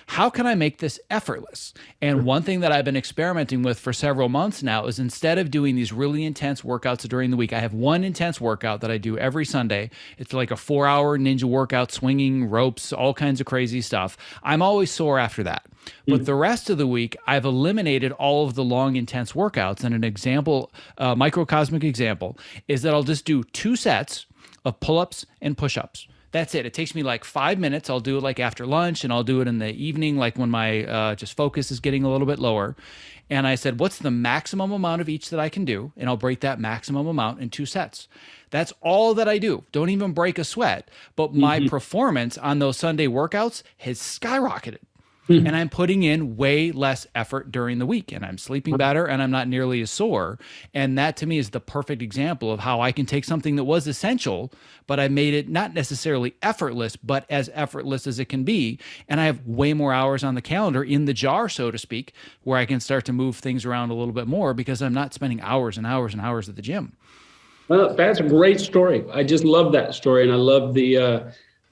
how can I make this effortless? And one thing that I've been experimenting with for several months now is, instead of doing these really intense workouts during the week, I have one intense workout that I do every Sunday. It's like a 4-hour ninja workout, swinging ropes, all kinds of crazy stuff. I'm always sore after that. But the rest of the week, I've eliminated all of the long, intense workouts. And an example, microcosmic example, is that I'll just do 2 sets of pull-ups and push-ups. That's it. It takes me like 5 minutes. I'll do it like after lunch, and I'll do it in the evening, like when my just focus is getting a little bit lower. And I said, what's the maximum amount of each that I can do? And I'll break that maximum amount in 2 sets. That's all that I do. Don't even break a sweat. But my performance on those Sunday workouts has skyrocketed. And I'm putting in way less effort during the week, and I'm sleeping better, and I'm not nearly as sore. And that to me is the perfect example of how I can take something that was essential, but I made it not necessarily effortless, but as effortless as it can be. And I have way more hours on the calendar in the jar, so to speak, where I can start to move things around a little bit more because I'm not spending hours and hours and hours at the gym. Well, that's a great story. I just love that story. And I love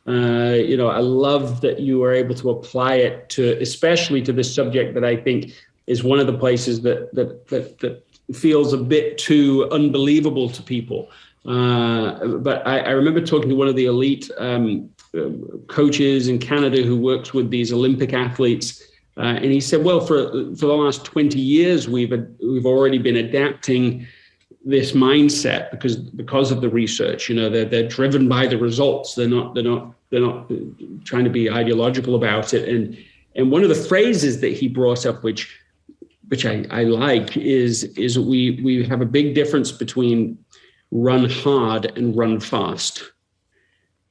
I love that you were able to apply it to, especially to this subject that I think is one of the places that feels a bit too unbelievable to people. But I remember talking to one of the elite coaches in Canada who works with these Olympic athletes. And he said, well, for the last 20 years, we've already been adapting this mindset because of the research. They're driven by the results. They're not trying to be ideological about it. And one of the phrases that he brought up, which I like, is we have a big difference between run hard and run fast.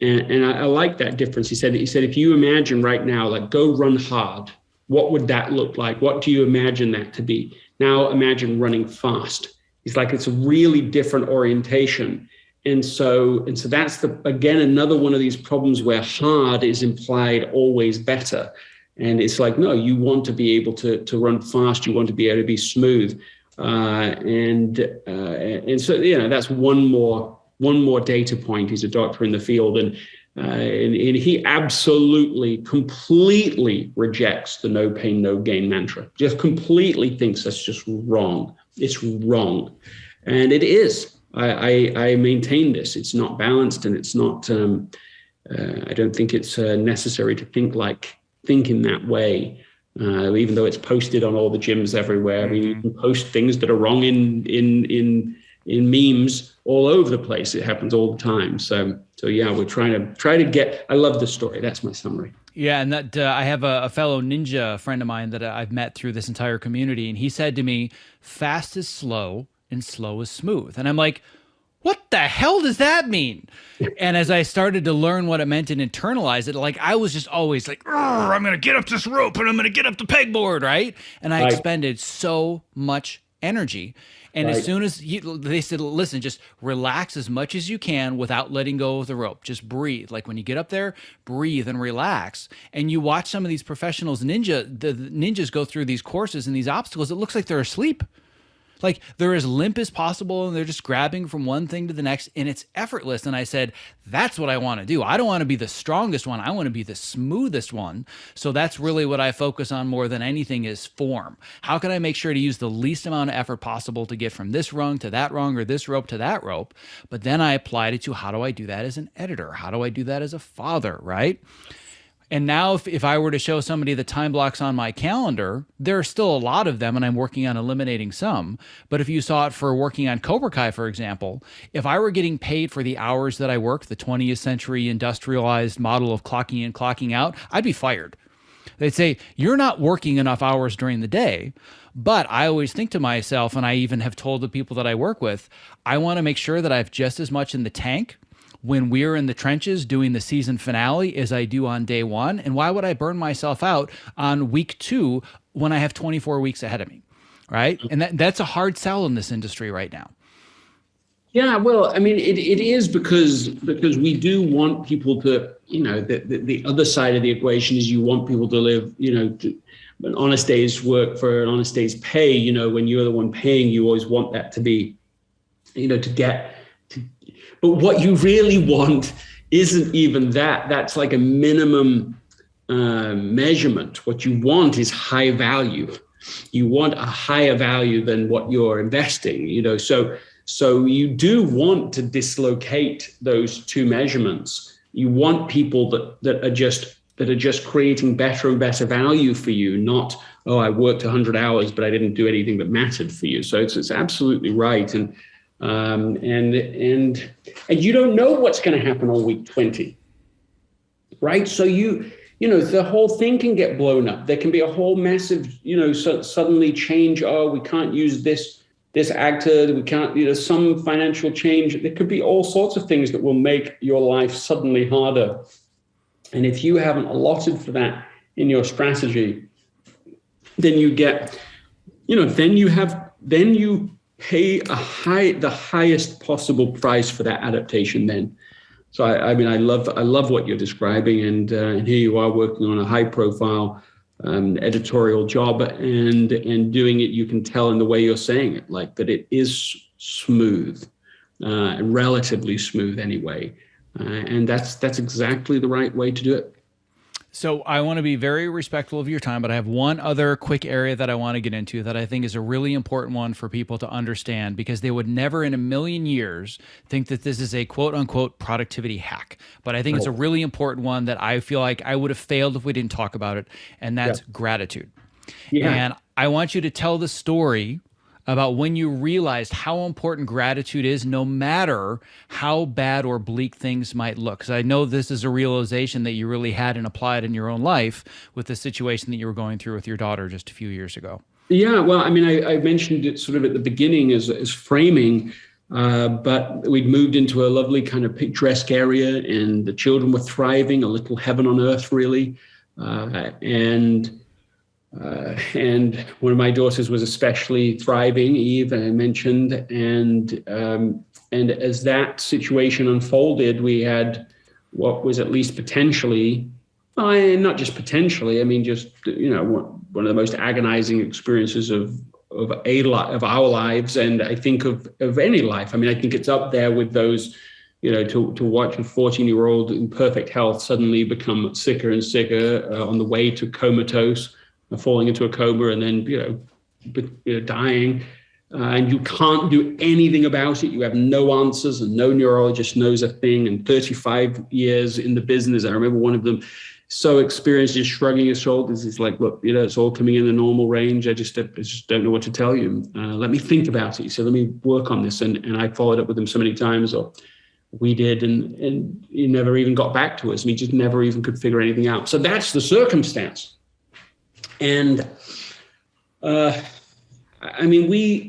And I like that difference. He said, if you imagine right now, like, go run hard, what would that look like? What do you imagine that to be? Now imagine running fast. He's like, it's a really different orientation. And so that's again, another one of these problems where hard is implied always better. And it's like, no, you want to be able to run fast. You want to be able to be smooth. And so, that's one more data point. He's a doctor in the field. And he absolutely, completely rejects the no pain, no gain mantra. Just completely thinks that's just wrong. It's wrong. And it is. I maintain this. It's not balanced, and it's not, I don't think it's necessary to think in that way. Even though it's posted on all the gyms everywhere. I mean, you can post things that are wrong in memes all over the place. It happens all the time. So yeah, we're trying to get. I love the story. That's my summary. Yeah, and that I have a fellow ninja friend of mine that I've met through this entire community, and he said to me, "Fast is slow, and slow is smooth." And I'm like, what the hell does that mean? And as I started to learn what it meant and internalize it, like I was just always like, I'm going to get up this rope and I'm going to get up the pegboard, right? And I expended so much energy. And as soon as they said, listen, just relax as much as you can without letting go of the rope. Just breathe. Like when you get up there, breathe and relax. And you watch some of these professionals, the ninjas go through these courses and these obstacles. It looks like they're asleep. Like they're as limp as possible and they're just grabbing from one thing to the next and it's effortless. And I said, that's what I want to do. I don't want to be the strongest one. I want to be the smoothest one. So that's really what I focus on more than anything is form. How can I make sure to use the least amount of effort possible to get from this rung to that rung or this rope to that rope? But then I applied it to how do I do that as an editor? How do I do that as a father, right? And now if I were to show somebody the time blocks on my calendar, there are still a lot of them and I'm working on eliminating some. But if you saw it for working on Cobra Kai, for example, if I were getting paid for the hours that I work, the 20th century industrialized model of clocking in, clocking out, I'd be fired. They'd say, you're not working enough hours during the day. But I always think to myself, and I even have told the people that I work with, I want to make sure that I have just as much in the tank when we're in the trenches doing the season finale as I do on day one. And why would I burn myself out on week 2 when I have 24 weeks ahead of me, right? And that's a hard sell in this industry right now. Yeah, well, I mean, it is because we do want people to, the other side of the equation is you want people to live, an honest day's work for an honest day's pay. When you're the one paying, you always want that to be, but what you really want isn't even that. That's like a minimum measurement. What you want is high value. You want a higher value than what you're investing, So you do want to dislocate those two measurements. You want people that are just creating better and better value for you, not, oh, I worked 100 hours, but I didn't do anything that mattered for you. So it's absolutely right. And you don't know what's going to happen on week 20, right? So the whole thing can get blown up. There can be a whole massive, suddenly change. Oh, we can't use this actor. We can't, some financial change. There could be all sorts of things that will make your life suddenly harder. And if you haven't allotted for that in your strategy, then you get, then you pay the highest possible price for that adaptation then. So I love what you're describing, and here you are working on a high profile editorial job and doing it. You can tell in the way you're saying it, like that it is smooth, relatively smooth anyway. And that's exactly the right way to do it. So I want to be very respectful of your time, but I have one other quick area that I want to get into that I think is a really important one for people to understand, because they would never in a million years think that this is a quote unquote productivity hack. But I think it's a really important one that I feel like I would have failed if we didn't talk about it. And that's gratitude. Yeah. And I want you to tell the story about when you realized how important gratitude is, no matter how bad or bleak things might look. Because I know this is a realization that you really had and applied in your own life with the situation that you were going through with your daughter just a few years ago. Yeah, well, I mean, I mentioned it sort of at the beginning as framing, but we'd moved into a lovely kind of picturesque area and the children were thriving, a little heaven on earth, really. And one of my daughters was especially thriving, Eve, I mentioned. And as that situation unfolded, we had what was at least potentially, not just potentially, I mean, just, one of the most agonizing experiences of our lives. And I think of any life. I mean, I think it's up there with those, to watch a 14-year-old in perfect health suddenly become sicker and sicker on the way to comatose, falling into a coma, and then dying, and you can't do anything about it. You have no answers, and no neurologist knows a thing. And 35 years in the business, I remember one of them, so experienced, just shrugging his shoulders. He's like, look, it's all coming in the normal range. I just don't know what to tell you. Let me think about it. He said, let me work on this. And I followed up with him so many times, or we did, and he never even got back to us. And he just never even could figure anything out. So that's the circumstance. And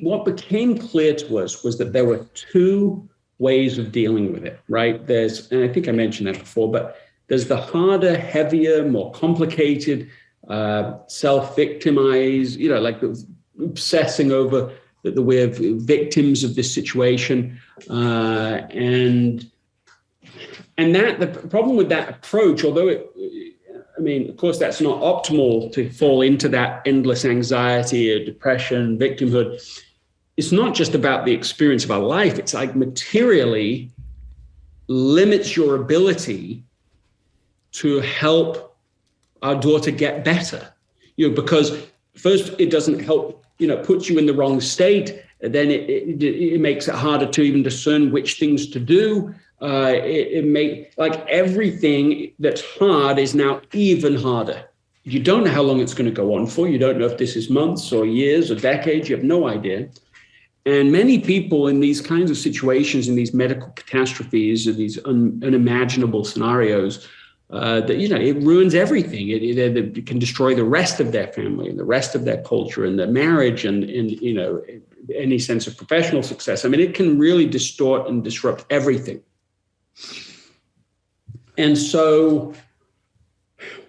what became clear to us was that there were two ways of dealing with it, right? And I think I mentioned that before, but there's the harder, heavier, more complicated, self-victimize, like obsessing over that we're victims of this situation. And that the problem with that approach, although of course, that's not optimal to fall into that endless anxiety or depression, victimhood. It's not just about the experience of our life. It's like materially limits your ability to help our daughter get better, because first it doesn't help, puts you in the wrong state. Then it makes it harder to even discern which things to do. It makes, like, everything that's hard is now even harder. You don't know how long it's going to go on for. You don't know if this is months or years or decades. You have no idea. And many people in these kinds of situations, in these medical catastrophes, or these unimaginable scenarios, that it ruins everything. It can destroy the rest of their family and the rest of their culture and their marriage and any sense of professional success. It can really distort and disrupt everything. And so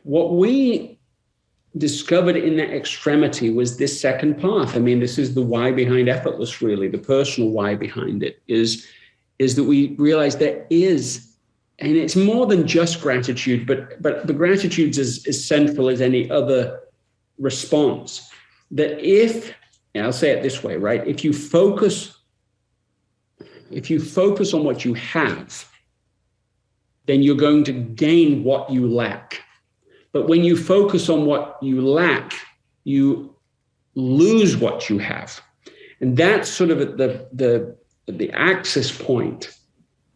what we discovered in that extremity was this second path. This is the why behind Effortless, really. The personal why behind it is that we realized there is, and it's more than just gratitude, but the gratitude is as central as any other response. That and I'll say it this way, right? If you focus on what you have, then you're going to gain what you lack. But when you focus on what you lack, you lose what you have. And that's sort of at the axis point,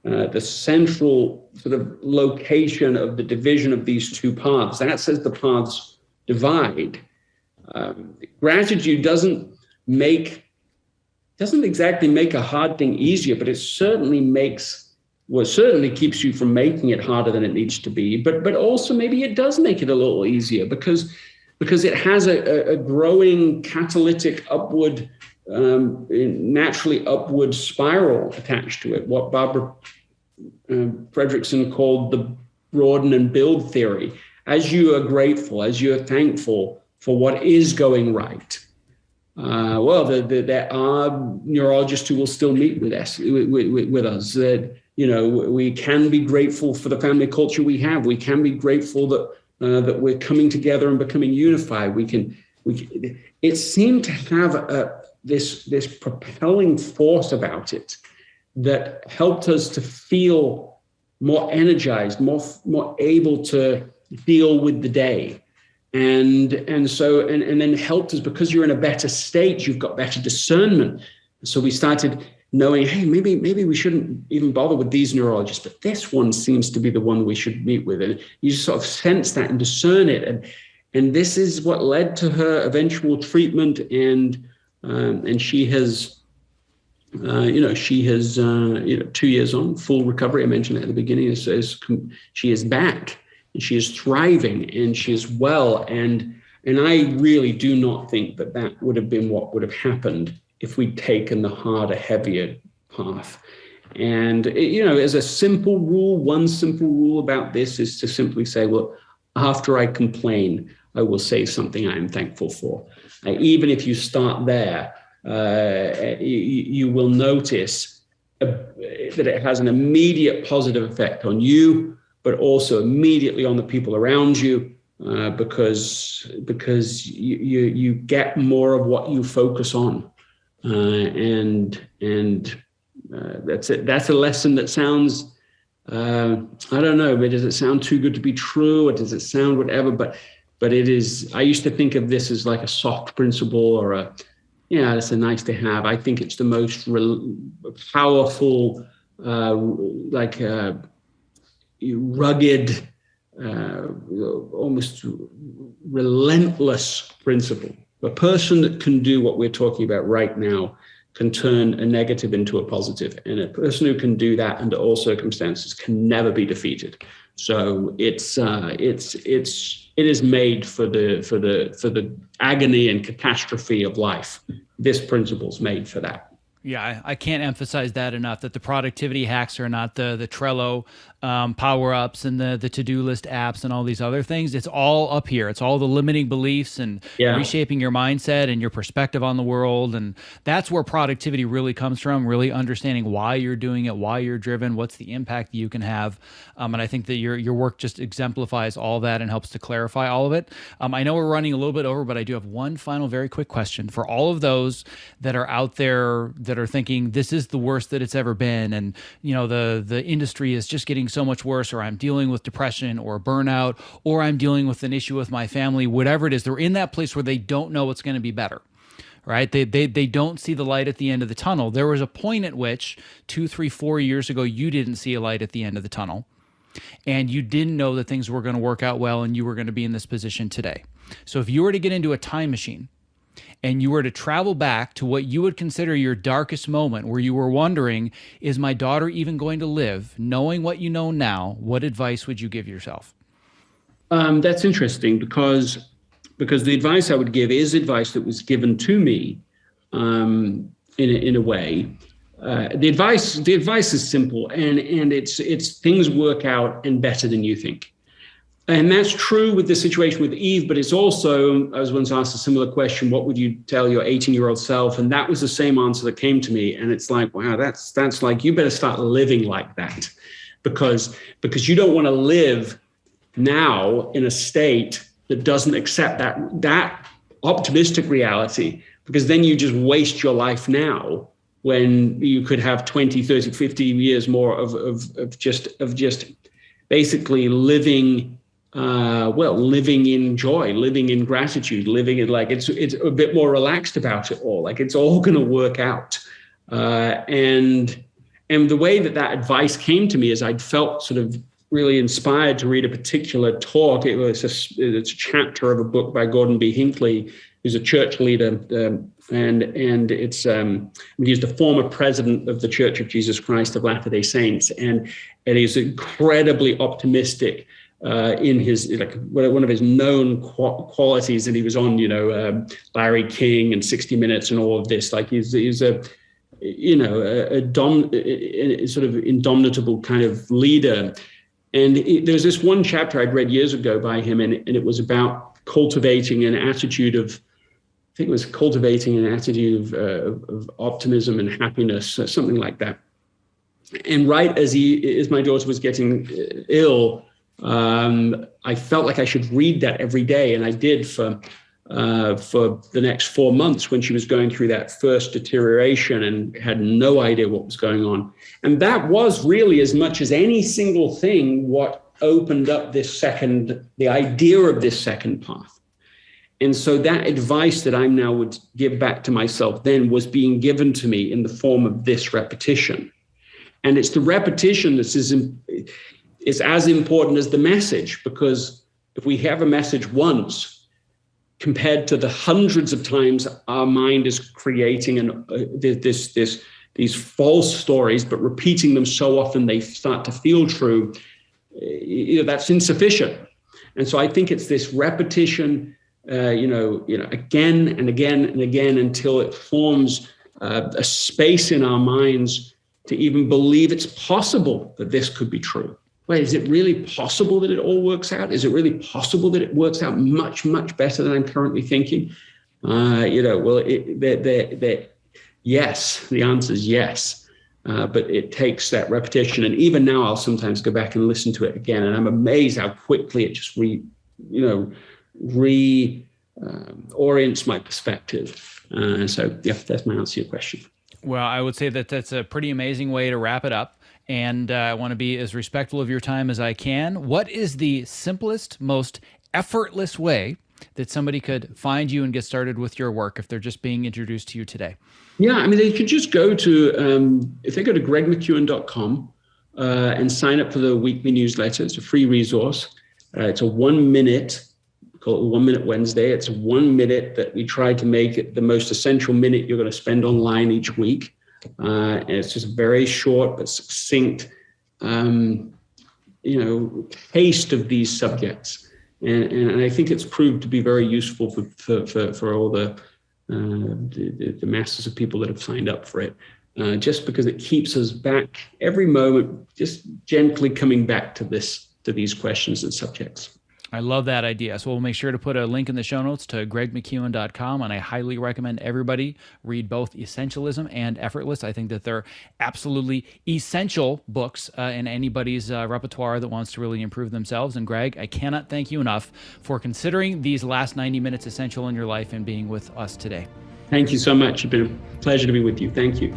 the central sort of location of the division of these two paths. That's as the paths divide. Gratitude doesn't exactly make a hard thing easier, but it certainly keeps you from making it harder than it needs to be. But also maybe it does make it a little easier because it has a growing catalytic upward, naturally upward spiral attached to it. What Barbara Fredrickson called the broaden and build theory. As you are grateful, as you are thankful for what is going right, there are neurologists who will still meet with us. That we can be grateful for the family culture we have. We can be grateful that we're coming together and becoming unified. It seemed to have this propelling force about it that helped us to feel more energized, more able to deal with the day. And then helped us, because you're in a better state, you've got better discernment. So we started knowing, hey, maybe we shouldn't even bother with these neurologists, but this one seems to be the one we should meet with. And you sort of sense that and discern it. And this is what led to her eventual treatment. And she has, 2 years on, full recovery. I mentioned it at the beginning. She is back. And she is thriving, and she is well. And I really do not think that would have been what would have happened if we'd taken the harder, heavier path. And, as a simple rule, one simple rule about this is to simply say, well, after I complain, I will say something I am thankful for. Even if you start there, you will notice that it has an immediate positive effect on you, but also immediately on the people around you, because you get more of what you focus on, and that's it. That's a lesson that sounds I don't know, but does it sound too good to be true, or does it sound whatever? But it is. I used to think of this as like a soft principle, or it's a nice to have. I think it's the most powerful, rugged, almost relentless principle. A person that can do what we're talking about right now can turn a negative into a positive, and a person who can do that under all circumstances can never be defeated. So it is made for the agony and catastrophe of life. This principle's made for that. Yeah, I can't emphasize that enough, that the productivity hacks are not the Trello power-ups and the to-do list apps and all these other things. It's all up here. It's all the limiting beliefs and reshaping your mindset and your perspective on the world. And that's where productivity really comes from, really understanding why you're doing it, why you're driven, what's the impact you can have. And I think that your work just exemplifies all that and helps to clarify all of it. I know we're running a little bit over, but I do have one final very quick question for all of those that are out there that are thinking this is the worst that it's ever been, and the industry is just getting so much worse, or I'm dealing with depression or burnout, or I'm dealing with an issue with my family, whatever it is. They're in that place where they don't know what's going to be better, right? They don't see the light at the end of the tunnel. There was a point at which 2, 3, 4 years ago, you didn't see a light at the end of the tunnel, and you didn't know that things were going to work out well and you were going to be in this position today. So if you were to get into a time machine and you were to travel back to what you would consider your darkest moment, where you were wondering, is my daughter even going to live? Knowing what you know now, what advice would you give yourself? That's interesting, because the advice I would give is advice that was given to me in a way. The advice is simple, and it's things work out and better than you think. And that's true with the situation with Eve, but it's also, I was once asked a similar question, what would you tell your 18-year-old self? And that was the same answer that came to me. And it's like, wow, that's like, you better start living like that, because you don't want to live now in a state that doesn't accept that optimistic reality, because then you just waste your life now when you could have 20, 30, 50 years more of just basically living living in joy, living in gratitude, living in like it's a bit more relaxed about it all. Like it's all going to work out. And the way that advice came to me is I'd felt sort of really inspired to read a particular talk. It's a chapter of a book by Gordon B. Hinckley, who's a church leader, and it's he's the former president of the Church of Jesus Christ of Latter-day Saints, and he's incredibly optimistic in his, like, one of his known qualities. And he was on Larry King and 60 Minutes and all of this. Like he's a sort of indomitable kind of leader. And there's this one chapter I'd read years ago by him, and it was about cultivating an attitude of, I think it was cultivating an attitude of optimism and happiness, something like that. And right as my daughter was getting ill, I felt like I should read that every day, and I did for the next 4 months when she was going through that first deterioration and had no idea what was going on. And that was really, as much as any single thing, what opened up the idea of this second path. And so that advice that I now would give back to myself then was being given to me in the form of this repetition. And it's the repetition that is as important as the message, because if we have a message once, compared to the hundreds of times our mind is creating these false stories, but repeating them so often they start to feel true, that's insufficient. And so I think it's this repetition, again and again and again, until it forms a space in our minds to even believe it's possible that this could be true. Wait, is it really possible that it all works out? Is it really possible that it works out much, much better than I'm currently thinking? Yes, the answer is yes. But it takes that repetition. And even now, I'll sometimes go back and listen to it again, and I'm amazed how quickly it just reorients my perspective. So that's my answer to your question. Well, I would say that that's a pretty amazing way to wrap it up. and I want to be as respectful of your time as I can. What is the simplest, most effortless way that somebody could find you and get started with your work if they're just being introduced to you today? Yeah, I mean, they could just go to, if they go to gregmckeown.com and sign up for the weekly newsletter. It's a free resource. It's a 1 minute, call it 1 Minute Wednesday. It's 1 minute that we try to make it the most essential minute you're going to spend online each week. And it's just very short but succinct, taste of these subjects. And I think it's proved to be very useful for all the masses of people that have signed up for it, just because it keeps us back every moment, just gently coming back to these questions and subjects. I love that idea. So we'll make sure to put a link in the show notes to gregmckeown.com, and I highly recommend everybody read both Essentialism and Effortless. I think that they're absolutely essential books in anybody's repertoire that wants to really improve themselves. And Greg, I cannot thank you enough for considering these last 90 minutes essential in your life and being with us today. Thank you so much. It's been a pleasure to be with you. Thank you.